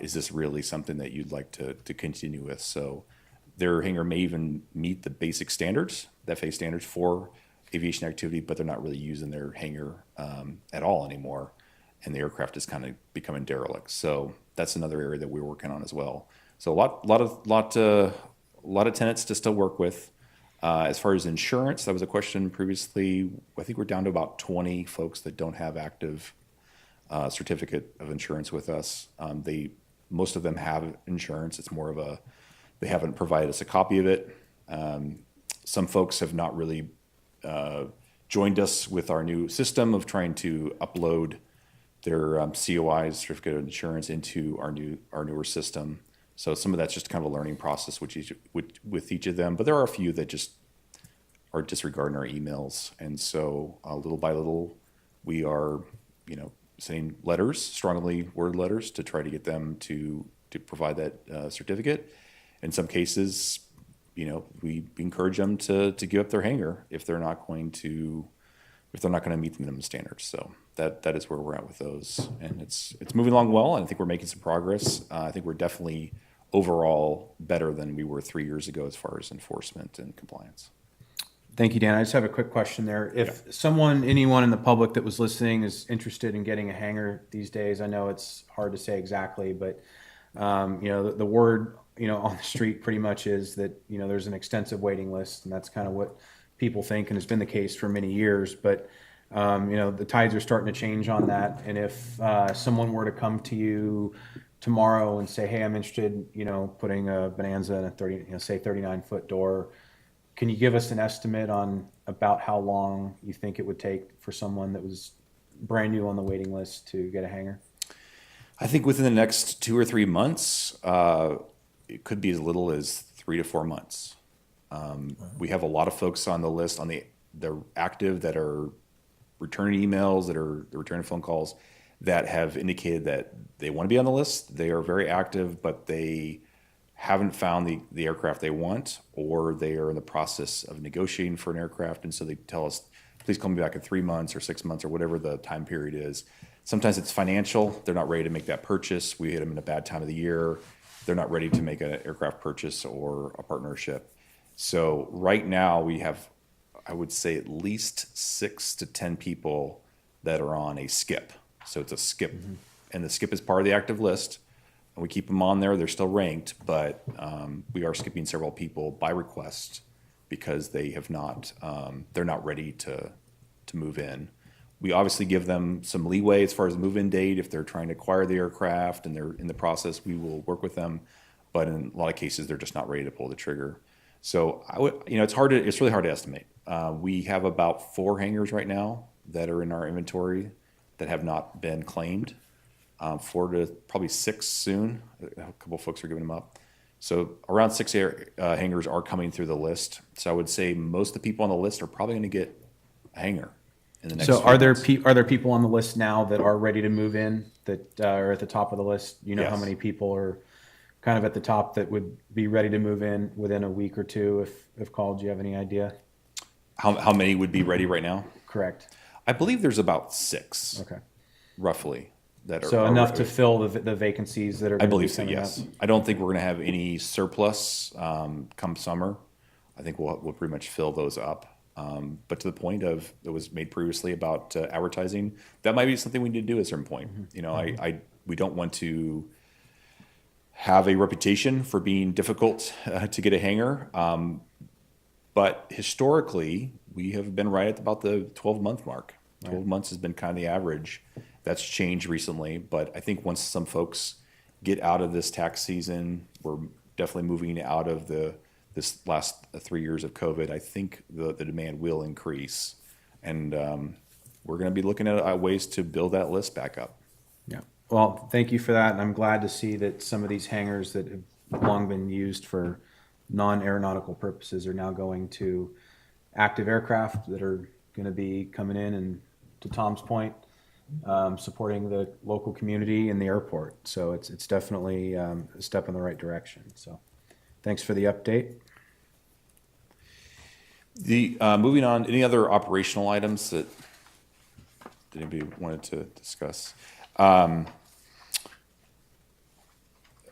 S7: Is this really something that you'd like to continue with? So their hangar may even meet the basic standards, the FAA standards for aviation activity, but they're not really using their hangar at all anymore. And the aircraft is kind of becoming derelict. So that's another area that we're working on as well. So a lot of tenants to still work with. As far as insurance, that was a question previously. I think we're down to about 20 folks that don't have active certificate of insurance with us. Most of them have insurance. It's more of they haven't provided us a copy of it. Some folks have not really joined us with our new system of trying to upload their COIs, certificate of insurance, into our newer system. So some of that's just kind of a learning process with each of them. But there are a few that just are disregarding our emails. And so little by little, we are, sending letters, strongly worded letters, to try to get them to provide that certificate. In some cases, we encourage them to give up their hangar if they're not going to meet the minimum standards. So that is where we're at with those, and it's moving along well, and I think we're making some progress. I think we're definitely overall better than we were 3 years ago as far as enforcement and compliance.
S2: Thank you, Dan. I just have a quick question there. If anyone in the public that was listening is interested in getting a hangar these days, I know it's hard to say exactly, but the word on the street pretty much is that there's an extensive waiting list, and that's kind of what people think, and it's been the case for many years. But the tides are starting to change on that, and if someone were to come to you tomorrow and say, "Hey, I'm interested, putting a Bonanza in a 39-foot door," can you give us an estimate on about how long you think it would take for someone that was brand new on the waiting list to get a hangar?
S7: I think within the next 2 or 3 months, it could be as little as 3 to 4 months. We have a lot of folks on the list, they're active, that are returning emails, that are returning phone calls, that have indicated that they want to be on the list. They are very active, but they haven't found the aircraft they want, or they are in the process of negotiating for an aircraft. And so they tell us, please call me back in 3 months or 6 months or whatever the time period is. Sometimes it's financial. They're not ready to make that purchase. We hit them in a bad time of the year. They're not ready to make an aircraft purchase or a partnership. So right now we have, I would say, at least 6 to 10 people that are on a skip. So it's a skip, and the skip is part of the active list. And we keep them on there. They're still ranked, but we are skipping several people by request because they have not. They're not ready to move in. We obviously give them some leeway as far as the move-in date. If they're trying to acquire the aircraft and they're in the process, we will work with them. But in a lot of cases, they're just not ready to pull the trigger. So it's really hard to estimate. We have about 4 hangars right now that are in our inventory that have not been claimed. 4 to probably 6 soon. A couple of folks are giving them up. So around 6 hangars are coming through the list. So I would say most of the people on the list are probably going to get a hangar. in the next.
S2: So
S7: few
S2: are there
S7: months.
S2: are there people on the list now that are ready to move in that are at the top of the list? You know how
S7: Yes.
S2: many people are kind of at the top that would be ready to move in within a week or two if called? Do you have any idea?
S7: How many would be ready right now?
S2: Correct.
S7: I believe there's about 6,
S2: Okay.
S7: roughly, that are.
S2: So
S7: are
S2: enough to
S7: ready.
S2: fill the vacancies that are.
S7: I
S2: gonna be
S7: believe so,
S2: coming
S7: yes.
S2: up?
S7: I don't think we're going to have any surplus come summer. I think we'll pretty much fill those up. But to the point of that was made previously about advertising, that might be something we need to do at a certain point.
S2: Mm-hmm.
S7: You know, we don't want to have a reputation for being difficult to get a hanger. But historically, we have been right at about the 12-month mark. 12 months has been kind of the average. That's changed recently, but I think once some folks get out of this tax season, we're definitely moving out of this last 3 years of COVID. I think the demand will increase, and we're going to be looking at ways to build that list back up.
S2: Yeah. Well, thank you for that, and I'm glad to see that some of these hangars that have long been used for non-aeronautical purposes are now going to active aircraft that are going to be coming in and, to Tom's point, supporting the local community and the airport. So it's definitely a step in the right direction. So thanks for the update.
S7: The moving on, any other operational items that anybody wanted to discuss?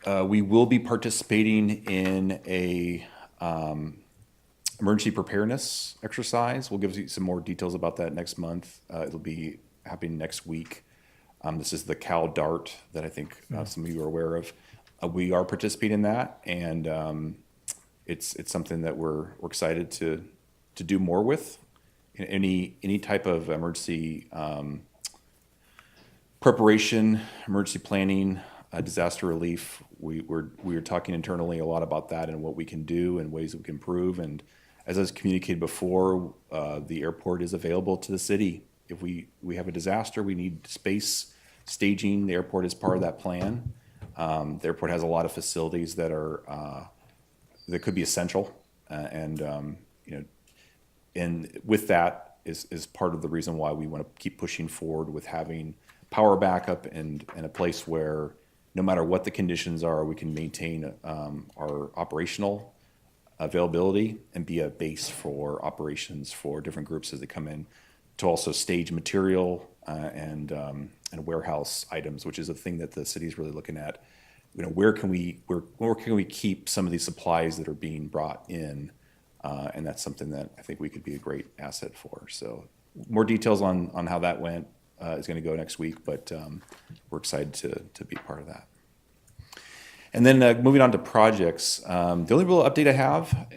S7: We will be participating in a emergency preparedness exercise. We'll give you some more details about that next month. It'll be happening next week. This is the Cal DART that I think some of you are aware of. We are participating in that, and it's something that we're excited to do more with. In any type of emergency preparation, emergency planning, disaster relief. We were talking internally a lot about that and what we can do and ways that we can improve. And as I was communicated before, the airport is available to the city. If we have a disaster, we need space staging. The airport is part of that plan. The airport has a lot of facilities that are that could be essential, and with that is part of the reason why we want to keep pushing forward with having power backup and a place where no matter what the conditions are, we can maintain our operational availability and be a base for operations for different groups as they come in, to also stage material and warehouse items, which is a thing that the city is really looking at. You know, where can we keep some of these supplies that are being brought in, and that's something that I think we could be a great asset for. So more details on how that went is going to go next week, but we're excited to be part of that. And then moving on to projects, the only real update I have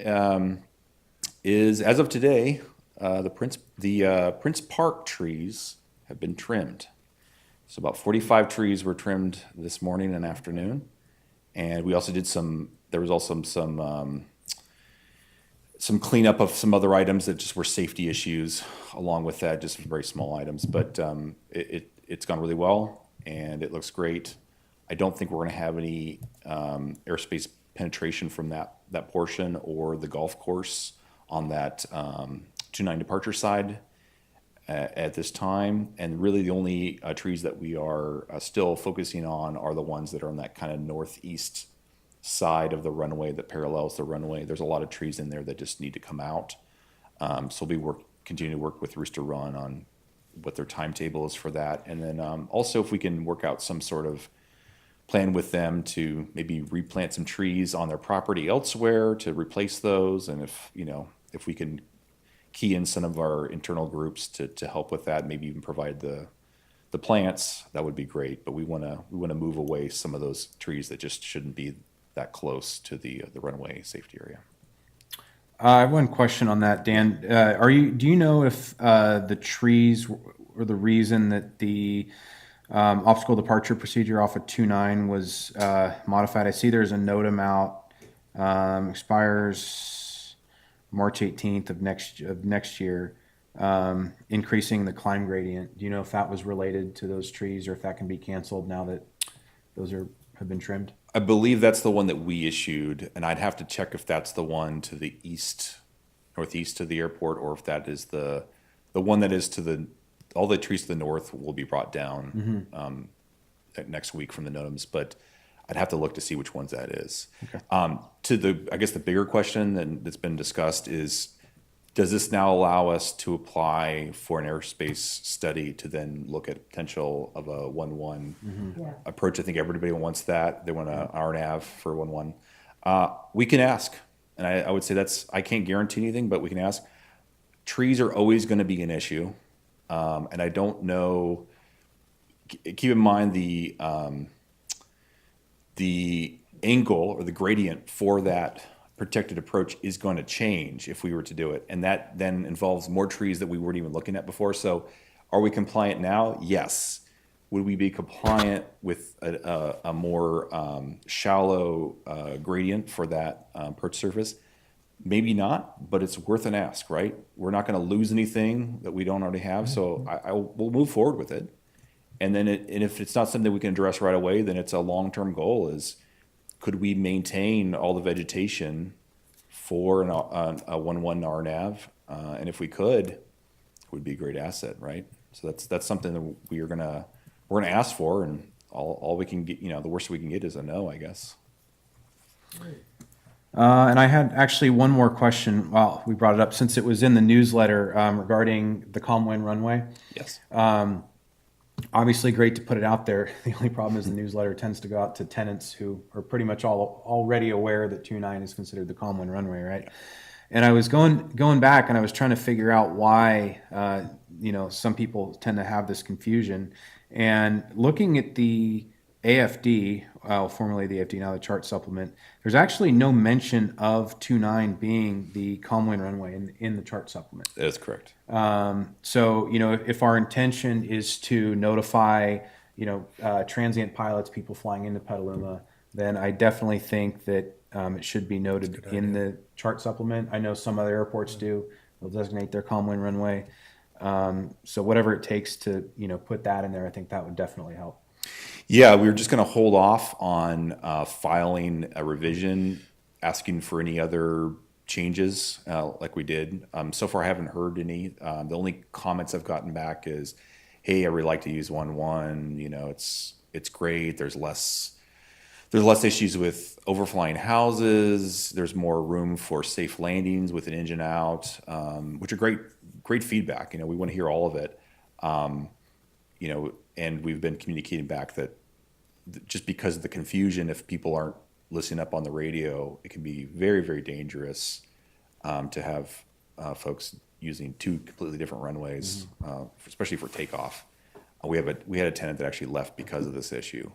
S7: is, as of today, the Prince Park trees have been trimmed. So about 45 trees were trimmed this morning and afternoon, and we also did there was also some cleanup of some other items that just were safety issues along with that, just very small items. But it's gone really well, and it looks great. I don't think we're going to have any airspace penetration from that portion or the golf course on that 29 departure side at this time. And really the only trees that we are still focusing on are the ones that are on that kind of northeast side of the runway that parallels the runway. There's a lot of trees in there that just need to come out. So we'll continue to work with Rooster Run on what their timetable is for that. And then also if we can work out some sort of plan with them to maybe replant some trees on their property elsewhere to replace those. And if we can key in some of our internal groups to help with that, maybe even provide the plants, that would be great. But we want to move away some of those trees that just shouldn't be that close to the runway safety area.
S2: I have one question on that, Dan. Do you know if the trees were the reason that the obstacle departure procedure off of 29 was modified? I see there's a NOTAM out, expires March 18th of next year, increasing the climb gradient. Do you know if that was related to those trees or if that can be canceled now that those have been trimmed?
S7: I believe that's the one that we issued, and I'd have to check if that's the one to the northeast of the airport, or if that is the one that is to the all the trees to the north will be brought down next week from the NOTAMs, but I'd have to look to see which ones that is. I guess the bigger question that's been discussed is, does this now allow us to apply for an airspace study to then look at potential of a 1-1 approach? I think everybody wants that. They want an RNAV for 1-1. We can ask, and I would say I can't guarantee anything, but we can ask. Trees are always going to be an issue, and I don't know. Keep in mind the angle or the gradient for that protected approach is going to change if we were to do it. And that then involves more trees that we weren't even looking at before. So are we compliant now? Yes. Would we be compliant with a more shallow gradient for that perch surface? Maybe not, but it's worth an ask, right? We're not going to lose anything that we don't already have. So we'll move forward with it. And then if it's not something that we can address right away, then it's a long-term goal is, could we maintain all the vegetation for a 1-1 RNAV? And if we could, it would be a great asset, right? So that's something that we're gonna ask for, and all we can get, the worst we can get is a no, I guess.
S2: And I had actually one more question. Well, we brought it up since it was in the newsletter regarding the Calm Wind runway.
S7: Yes.
S2: Obviously, great to put it out there. The only problem is the newsletter tends to go out to tenants who are pretty much already aware that 2-9 is considered the Calm Wind runway, right? And I was going back and I was trying to figure out why some people tend to have this confusion. And looking at the AFD, formerly the AFD, now the chart supplement, there's actually no mention of 2-9 being the Calm Wind runway in the chart supplement.
S7: That's correct.
S2: So, if our intention is to notify, transient pilots, people flying into Petaluma, then I definitely think that it should be noted in the chart supplement. I know some other airports do. They'll designate their Calm Wind runway. So whatever it takes to, put that in there, I think that would definitely help.
S7: Yeah, we were just going to hold off on filing a revision, asking for any other changes like we did. So far, I haven't heard any. The only comments I've gotten back is, "Hey, I really like to use 1-1. It's great. There's less issues with overflying houses. There's more room for safe landings with an engine out," which are great feedback. We want to hear all of it. And we've been communicating back that just because of the confusion, if people aren't listening up on the radio, it can be very, very dangerous to have folks using two completely different runways, especially for takeoff. We had a tenant that actually left because of this issue.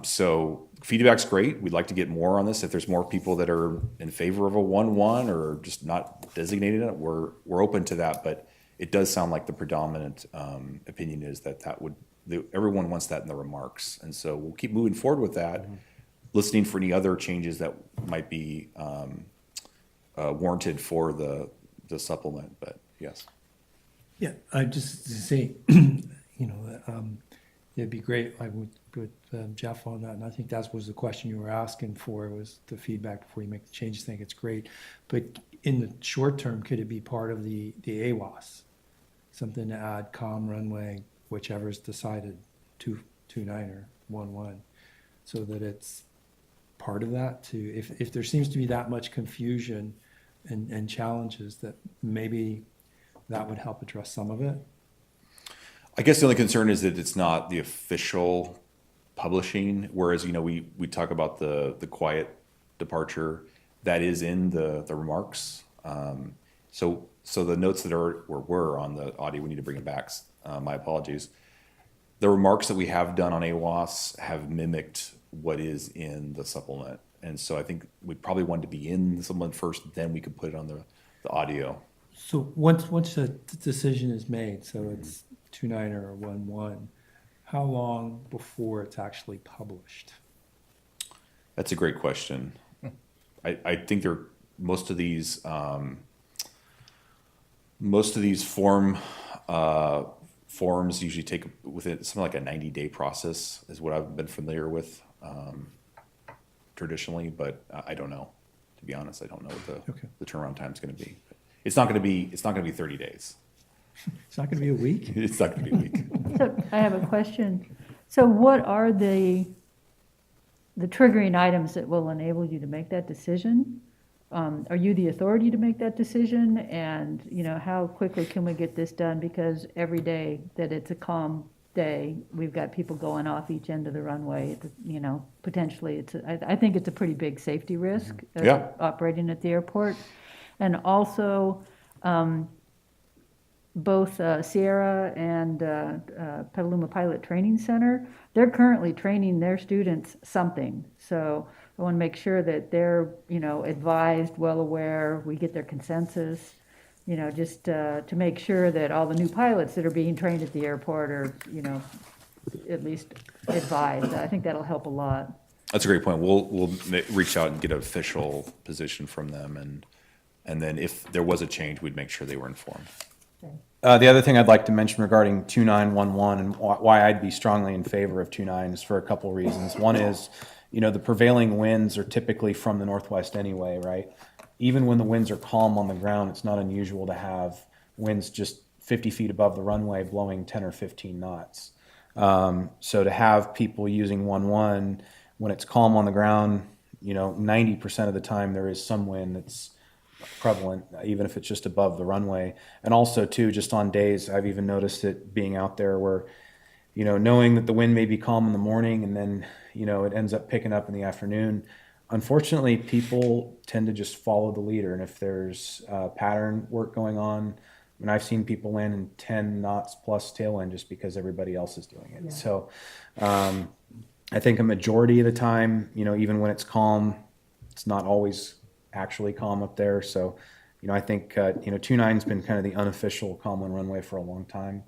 S7: So feedback's great. We'd like to get more on this. If there's more people that are in favor of a 1-1 or just not designating it, we're open to that. But it does sound like the predominant opinion is that everyone wants that in the remarks. And so we'll keep moving forward with that, listening for any other changes that might be warranted for the supplement. But yes.
S9: Yeah, I just to say, it'd be great, like with Jeff on that, and I think that was the question you were asking for, was the feedback before you make the change. I think it's great. But in the short term, could it be part of the AWAS? Something to add, calm runway, whichever's decided, 2-9 or 1-1, so that it's part of that too. If there seems to be that much confusion and challenges, that maybe that would help address some of it.
S7: I guess the only concern is that it's not the official publishing, whereas, we talk about the quiet departure that is in the remarks. So the notes that were on the audio, we need to bring it back. My apologies. The remarks that we have done on AWAS have mimicked what is in the supplement. And so I think we probably wanted to be in the supplement first, then we could put it on the audio.
S9: So once the decision is made, so it's 2-9 or 1-1, how long before it's actually published?
S7: That's a great question. I think most of these forms usually take within something like a 90-day process is what I've been familiar with traditionally, but I don't know. To be honest, I don't know what the turnaround time is going to be. It's not going to be 30 days.
S9: It's not gonna be a week?
S7: It's not going to be a week.
S10: So I have a question. So what are the triggering items that will enable you to make that decision? Are you the authority to make that decision? And, you know, how quickly can we get this done? Because every day that it's a calm day, we've got people going off each end of the runway. You know, potentially, I think it's a pretty big safety risk of
S7: Yeah.
S10: operating at the airport. And also, both Sierra and Petaluma Pilot Training Center, they're currently training their students something. So I want to make sure that they're, you know, advised, well aware, we get their consensus, you know, just to make sure that all the new pilots that are being trained at the airport are, you know, at least advised. I think that'll help a lot.
S7: That's a great point. We'll reach out and get an official position from them, and then if there was a change, we'd make sure they were informed.
S2: The other thing I'd like to mention regarding 2911 and why I'd be strongly in favor of 29 is for a couple reasons. One is, you know, the prevailing winds are typically from the northwest anyway, right? Even when the winds are calm on the ground, it's not unusual to have winds just 50 feet above the runway blowing 10 or 15 knots. So to have people using 11 when it's calm on the ground, you know, 90% of the time there is some wind that's prevalent, even if it's just above the runway. And also too, just on days, I've even noticed it being out there where, you know, knowing that the wind may be calm in the morning and then, you know, it ends up picking up in the afternoon. Unfortunately, people tend to just follow the leader. And if there's pattern work going on, I mean, I've seen people land in 10 knots plus tailwind just because everybody else is doing it. So I think a majority of the time, you know, even when it's calm, it's not always actually calm up there. So, you know, I think, you know, 29's been kind of the unofficial calm on runway for a long time.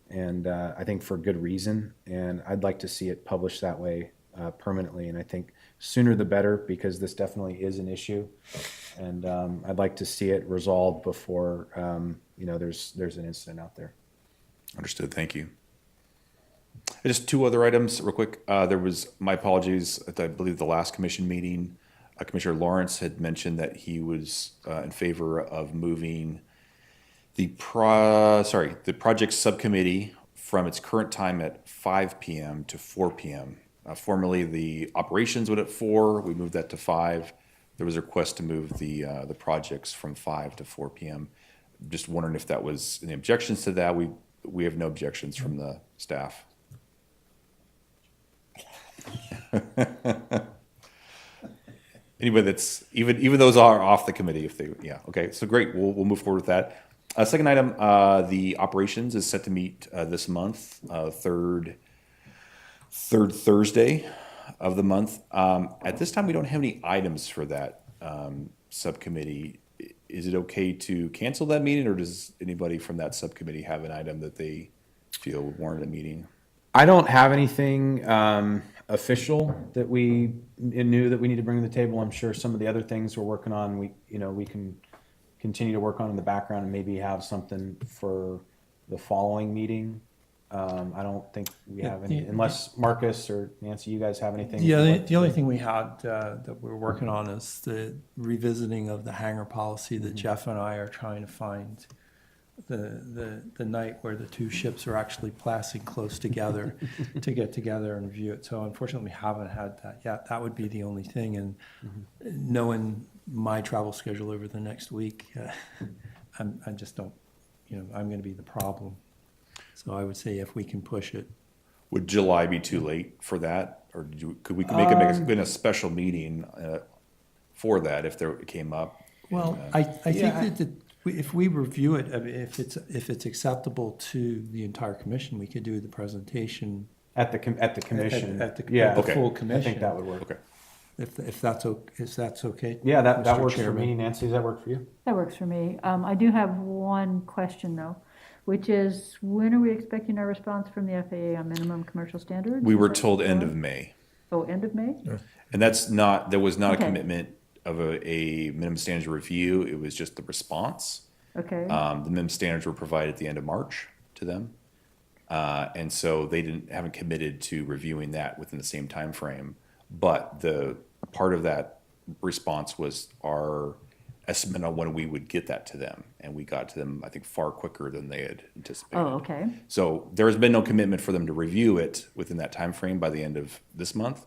S2: And I think for good reason. And I'd like to see it published that way permanently. And I think sooner the better, because this definitely is an issue. And I'd like to see it resolved before, you know, there's an incident out there.
S7: Understood. Thank you. Just two other items real quick. There was, my apologies, at I believe the last commission meeting, Commissioner Lawrence had mentioned that he was in favor of moving the project subcommittee from its current time at 5 p.m. to 4 p.m. Formerly, the operations would at 4. We moved that to 5. There was a request to move the projects from 5 to 4 p.m. Just wondering if that was any objections to that. We have no objections from the staff. Anybody that's even those are off the committee, if they okay, so great, we'll move forward with that. Second item, the operations is set to meet this month, third Thursday of the month. At this time, we don't have any items for that subcommittee. Is it okay to cancel that meeting, or does anybody from that subcommittee have an item that they feel would warrant a meeting?
S2: I don't have anything official that we knew that we need to bring to the table. I'm sure some of the other things we're working on, we can continue to work on in the background and maybe have something for the following meeting. I don't think we have any, unless Marcus or Nancy, you guys have anything.
S9: Yeah, the only thing we had that we're working on is the revisiting of the hangar policy that Jeff and I are trying to find the night where the two ships are actually passing close together to get together and review it. So unfortunately, we haven't had that yet. That would be the only thing. And knowing my travel schedule over the next week, I just don't, I'm going to be the problem. So I would say if we can push it.
S7: Would July be too late for that, or could we make a special meeting for that if it came up?
S9: Well, I think that if we review it, I mean, if it's acceptable to the entire commission, we could do the presentation
S2: At the commission.
S9: at the
S7: Okay.
S9: full
S2: I
S9: commission.
S2: think that would work.
S7: Okay.
S9: If that's okay.
S2: Yeah, that
S9: Mr.
S2: works for
S9: Chairman.
S2: me. Nancy, does that work for you?
S10: That works for me. I do have one question though, which is when are we expecting our response from the FAA on minimum commercial standards?
S7: We were told end of May,
S10: Oh, end of May?
S7: and there was not a
S10: Okay.
S7: commitment of a minimum standards review. It was just the response.
S10: Okay.
S7: The minimum standards were provided at the end of March to them, and so they haven't committed to reviewing that within the same time frame. But the part of that response was our estimate on when we would get that to them. And we got to them, I think, far quicker than they had anticipated.
S10: Oh, okay.
S7: So there has been no commitment for them to review it within that time frame by the end of this month.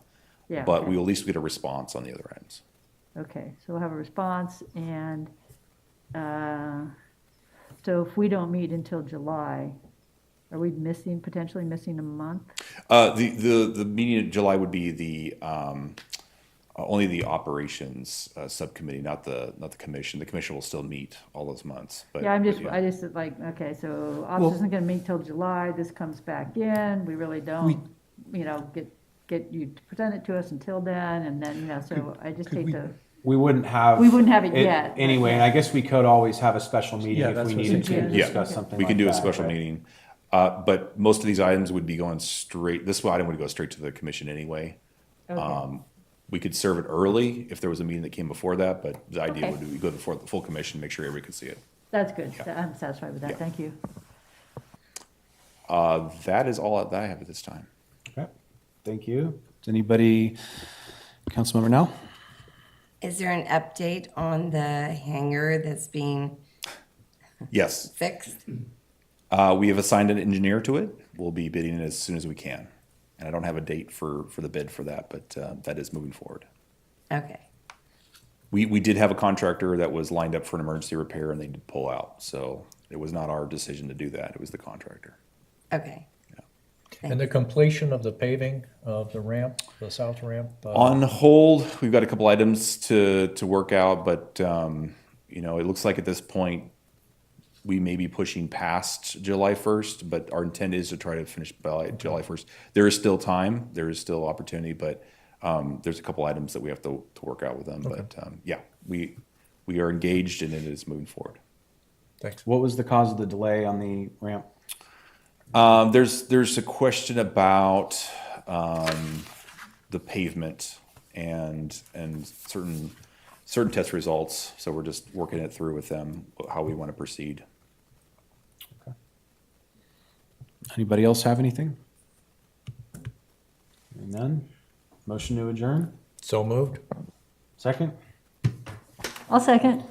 S10: Yeah.
S7: But
S10: okay.
S7: we will at least get a response on the other ends.
S10: Okay, so we'll have a response, and so if we don't meet until July, are we potentially missing a month?
S7: The meeting in July would be the only the operations subcommittee, not the commission. The commission will still meet all those months. But
S10: Yeah, I
S7: yeah.
S10: just like, okay, so office isn't gonna meet till July, this comes back in, we really don't, get you to present it to us until then, and then, so I just hate to,
S2: We wouldn't have.
S10: We wouldn't have it yet, but
S2: Anyway, and I guess we could always have a special meeting
S9: Yeah,
S2: if
S9: that's
S2: we
S9: what
S2: needed to
S10: I'm saying.
S2: discuss
S10: Yeah.
S2: something
S7: We
S2: like
S7: can do a
S2: that,
S7: special
S2: but-
S7: meeting. But most of these items would be going straight, this item would go straight to the commission anyway.
S10: okay,
S7: We could serve it early if there was a meeting that came before that, but the idea
S10: Okay.
S7: would be go before the full commission, make sure everybody could see it.
S10: that's good,
S7: Yeah.
S10: I'm satisfied with that,
S7: Yeah.
S10: thank you.
S7: That is all that I have at this time.
S2: Okay, thank you. Does anybody, Councilmember Now?
S5: Is there an update on the hangar that's being
S7: Yes,
S5: fixed?
S7: we have assigned an engineer to it. We'll be bidding it as soon as we can. And I don't have a date for the bid for that, but that is moving forward.
S5: Okay,
S7: We did have a contractor that was lined up for an emergency repair and they did pull out. So it was not our decision to do that. It was the contractor.
S5: okay.
S6: And the completion of the paving of the ramp, the south ramp?
S7: On hold, we've got a couple items to work out, but, it looks like at this point, we may be pushing past July 1st, but our intent is to try to finish by July 1st. There is still time, there is still opportunity, but there's a couple items that we have to work out with them. But yeah, we are engaged and it is moving forward.
S6: Thanks.
S2: What was the cause of the delay on the ramp?
S7: There's a question about the pavement and certain test results. So we're just working it through with them, how we want to proceed.
S2: Anybody else have anything? Hearing none? Motion to adjourn?
S6: So moved?
S2: Second?
S10: I'll second.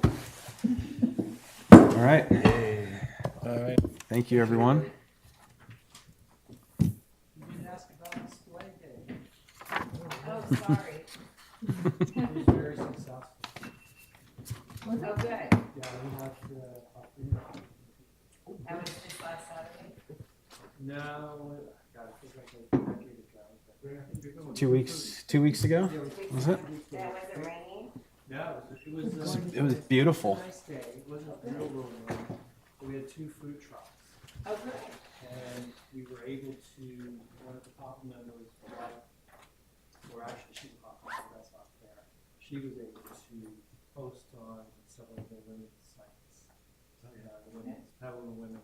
S2: All right.
S4: All right.
S2: Thank you, everyone.
S5: Oh, sorry.
S3: Very successful.
S5: Oh, good.
S3: Yeah, we have
S5: That was just last Saturday?
S3: no, God, I think like a decade ago.
S2: 2 weeks ago? Was it?
S5: That wasn't raining?
S3: No, it was.
S2: It was beautiful.
S3: Nice day. It wasn't real rain. We had 2 food trucks.
S5: Oh, good.
S3: And we were able to, one of the top members, or actually she was not, that's not fair. She was able to post on several of the women's sites. The women's, Petaluma Women's.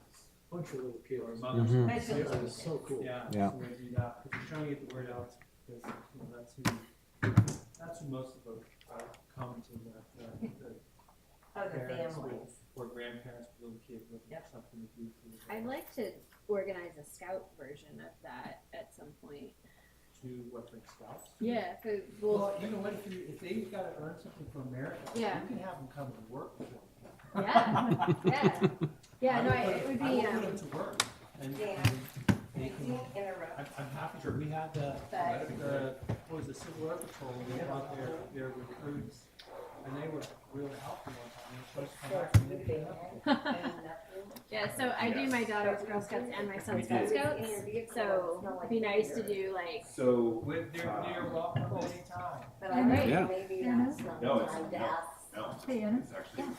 S3: Bunch of little kids. Or mothers.
S2: Mhm.
S5: Bunch of
S3: It
S5: little
S3: was so cool. Yeah.
S2: Yeah.
S3: So we do that, because we're trying to get the word out, because, that's who most of the, come to the
S5: Oh, the
S3: parents with-
S5: families.
S3: or grandparents with little kids looking for
S5: Yep.
S3: something to do. for the-
S8: I'd like to organize a scout version of that at some point.
S3: To what, like scouts?
S8: Yeah,
S3: Well, you know what, if they've gotta earn something for America, you
S8: Yeah.
S3: can have them come and work for them.
S8: yeah, yeah, no, it would be,
S3: I would put them to work, and
S5: Dan,
S3: they
S5: I
S3: can,
S5: can't interrupt.
S3: I'm happy to, we had what was the Civil Air Patrol, they brought their recruits, and they were really helpful one time, they were supposed to come back and they helped.
S8: yeah, so I do my daughter's Girl Scouts and my son's Cub Scouts, so it'd be nice to do like,
S2: So,
S3: With their welcome anytime.
S5: But I think
S2: Yeah.
S5: maybe that's not my desk.
S10: Hey, Anna,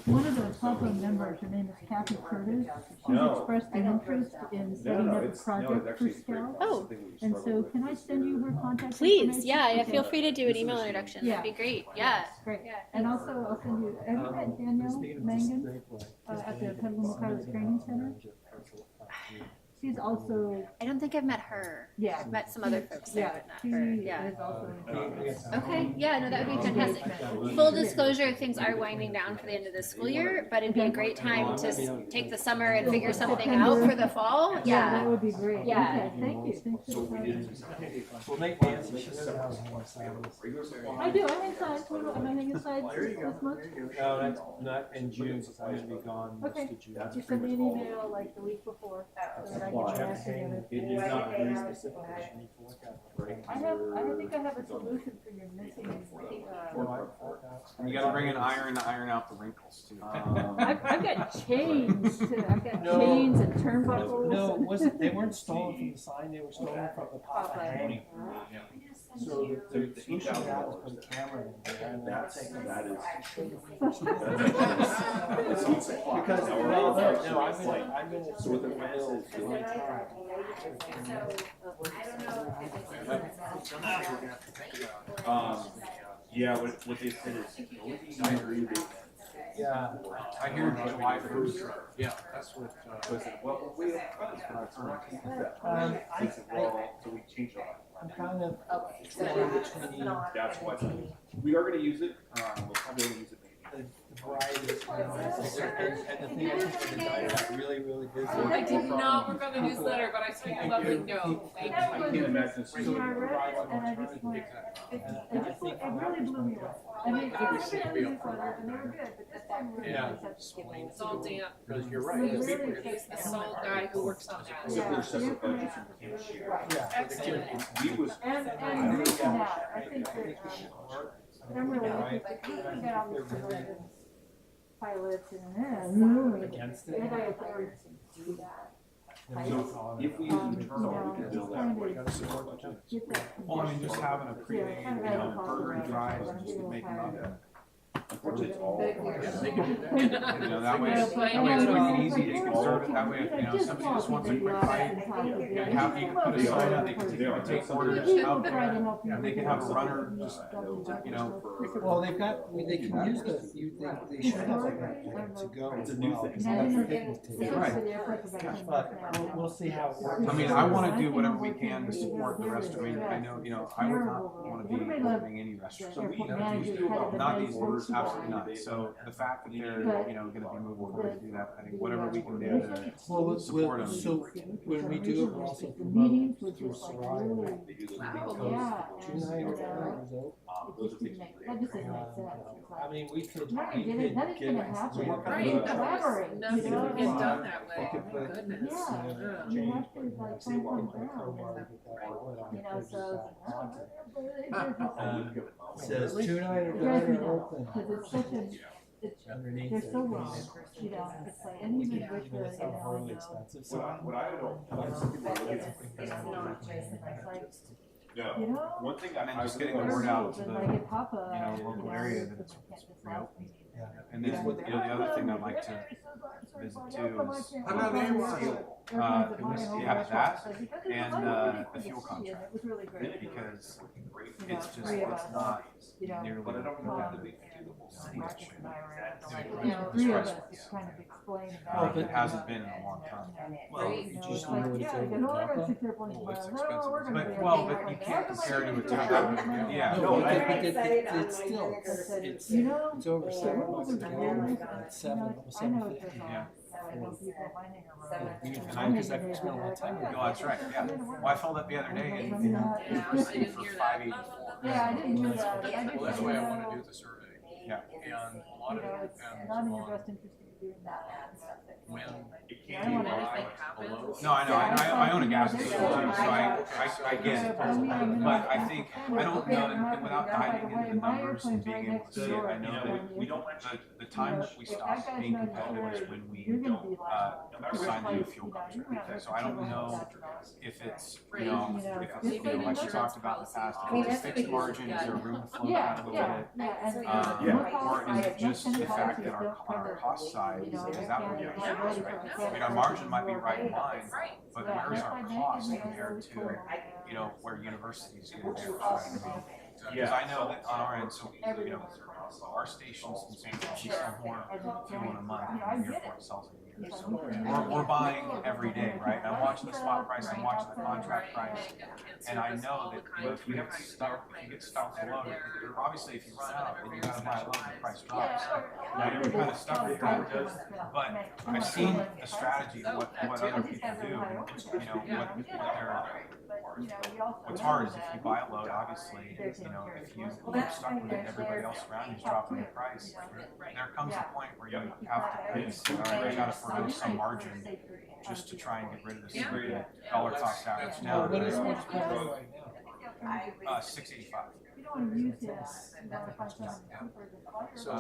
S10: one of the public members, her name is Kathy Curtis, she's expressed an interest in setting up a project for Scouts.
S8: oh,
S10: And so can I send you her contact
S8: please,
S10: information?
S8: yeah,
S10: Okay.
S8: feel free to do an email introduction, that'd be great, yeah.
S10: Great. And also, I'll send you, have you met Danielle Mangan at the Petaluma Pilot Training Center? she's also,
S8: I don't think I've met her.
S10: yeah.
S8: I've met some other folks there, but not her.
S10: She
S8: Yeah.
S10: is also.
S8: Okay, yeah, no, that would be fantastic. Full disclosure, things are winding down for the end of the school year, but it'd be a great time to take the summer and figure something out for the fall.
S10: That
S8: Yeah.
S10: would be great.
S8: Yeah.
S10: Okay, thank you. Thanks for the time.
S3: We'll make Nancy, she knows how to handle signs.
S10: I do, I hang signs, am I hanging signs this month?
S3: No, that's not in June, since I'm gonna be gone most
S10: Okay.
S3: of June.
S10: Just send me an email like the week before, so that I can draft together.
S3: It is not very specific, you need to look at.
S10: I think I have a solution for your missing,
S2: You gotta bring an iron to iron out the wrinkles too.
S10: I've got chains too, I've got
S3: No.
S10: chains and turnbuckles.
S3: No, it wasn't, they weren't stolen from the sign, they were stolen from the Papa hang. So the solution to that is put a camera in there and then take it. Because, well, no, I'm gonna sort the bills for my time.
S11: Yeah, what they said is, I agree with
S3: Yeah.
S2: I hear July 1st.
S6: Yeah, that's what,
S11: well, we have funds for our term. So we changed it.
S3: I'm kind of between
S11: That's what, we are gonna use it, we'll probably use it maybe.
S3: the variety of times. And the thing I think when the guy got really, really busy.
S12: I did not work on the newsletter, but I typed lovely note. Thank
S11: I can't
S12: you.
S11: imagine.
S10: So I read it and I just went, it really blew me away. I mean, I've never been on the newsletter and they were good, but this time really
S6: Yeah.
S10: nice.
S12: It's all damp.
S6: because you're right.
S10: Really
S6: people-
S10: good.
S12: He's the sole guy who works on that.
S10: Yeah, the information was really good.
S12: Excellent.
S11: We was,
S10: And reaching out, I think that, I'm really looking, like, we can get all these surveillance pilots and
S3: Against it.
S10: anti-authority to do that.
S11: so if we use internal, we can build that.
S10: Get that.
S2: Well, I mean, just having a pre-made,
S10: Yeah, kind of
S2: burger and fries and just make them up.
S11: Unfortunately, it's all.
S2: You know, that way it's quick and easy, they can serve it that way, if, you know, somebody just wants a quick bite. You can put a sign up, they can take orders out there, and they can have a runner just, you know.
S3: Well, they can use they should have like that to go as well. Because that's the picnic table. But we'll see how it works.
S2: I mean, I wanna do whatever we can to support the restaurant, I mean, I know, you know, I would not wanna be opening any restaurant. Not these orders, absolutely not, so the fact that they're, you know, gonna be moving forward to do that, I think whatever we can do to support them.
S3: So when we do it, we'll also promote through Soraya.
S10: Yeah.
S11: Those are things.
S10: That just doesn't make sense.
S3: I mean, we could.
S10: Not gonna get it, that is gonna happen.
S12: Right,
S10: You
S12: of course.
S10: collaborate,
S12: Nothing
S10: you know?
S12: would get done that way.
S3: We could put,
S12: Goodness.
S10: Yeah, you have to like find some ground, you know, so.
S3: Says tonight or
S10: It drives me
S3: diner
S10: nuts,
S3: open.
S10: cause it's such a, it's,
S3: Underneath
S10: they're
S3: it.
S10: so wrong, you know, it's like, and even with the,
S3: It's not horribly expensive. So
S11: What I don't, no,
S10: you know?
S11: one thing
S2: And then
S11: I
S2: just
S11: was
S2: getting the word out to
S10: And
S2: the,
S10: like at Papa,
S2: you know, local area that it's
S10: can't just
S2: reopened.
S3: Yeah.
S2: And then, you know, the other thing I'd like to visit too is,
S10: I'm not there.
S2: you have that and, the fuel contract.
S10: It was really great.
S2: Because
S10: You know,
S2: it's just,
S10: three of
S2: it's
S10: us,
S2: not
S10: you know,
S2: nearly.
S11: But I don't know how to
S10: Marcus
S11: do the whole
S10: and
S11: thing.
S10: I were, you know, three of us just kind of explain
S3: Oh,
S10: about.
S3: but
S2: It hasn't been in a long time.
S3: Well,
S10: You
S3: you
S10: know,
S3: just
S10: it's
S3: know
S10: like,
S3: what it's
S10: yeah,
S3: over
S10: you know, we're
S3: Napa.
S10: gonna sit there for a while. No, we're gonna be.
S2: But, well, but you can't compare it to a town, yeah.
S3: No,
S11: I-
S3: it's still, it's,
S10: You know,
S3: it's over
S10: the
S3: 7
S10: rules
S3: bucks
S10: are
S3: a
S10: very
S3: gallon,
S10: different.
S3: and it's 7,
S10: I know it
S3: 7.50.
S10: goes on.
S2: Yeah.
S10: I know people mining a road.
S2: And
S3: I, because I've spent a lot of time with
S2: No, that's right, yeah. Well, I filled up the other day in
S12: Yeah,
S2: university
S12: I didn't
S2: for
S12: hear that.
S2: 584.
S10: Yeah, I didn't hear that, but I just,
S6: Well, that's
S10: you
S6: why I
S10: know,
S6: wanna do the survey.
S2: Yeah.
S6: And a lot
S10: you
S6: of
S10: know,
S6: it
S10: it's
S6: depends
S10: not in your
S6: on
S10: best interest to be doing that.
S6: when
S10: I don't wanna
S12: Anything
S10: just
S12: happens.
S2: No, I know, I own a gas station too, so I get it. But I think, I don't know, and without diving into the numbers and being able to see it, I know that
S11: We don't.
S2: the time that we stop being competitive is when we sign the new fuel contract. So I don't know if it's, you know, if it's, you know, like we talked about in the past, if it's a fixed margin, is there room to float
S10: Yeah,
S2: that a little
S10: yeah,
S2: bit?
S10: yeah,
S2: Or is it just the fact that on our cost side, is that where the issue is, right? I mean, our margin might be right in line,
S12: Right.
S2: but where's our cost compared to, you know, where universities get their, right? I mean, because I know that on our end, so, you know, So our stations in St. Paul, we sell more fuel in a month than the airport sells in a year. So we're buying every day, right? I'm watching the spot price, I'm watching the contract price, and I know that if you get stuck below it, obviously if you run out and you gotta buy a load, the price drops. Right, you're kind of stuck with your, but I've seen the strategy of what other people do, and, you know, what they're, what's hard is if you buy a load, obviously, you know, if you're stuck with it and everybody else around you is dropping the price, there comes a point where you have to pay, so you gotta produce some margin just to try and get rid of this dollar cost average now.
S3: What is what's the road right now?
S2: 685.
S10: You don't want to use this, you want to find something cheaper than.
S2: So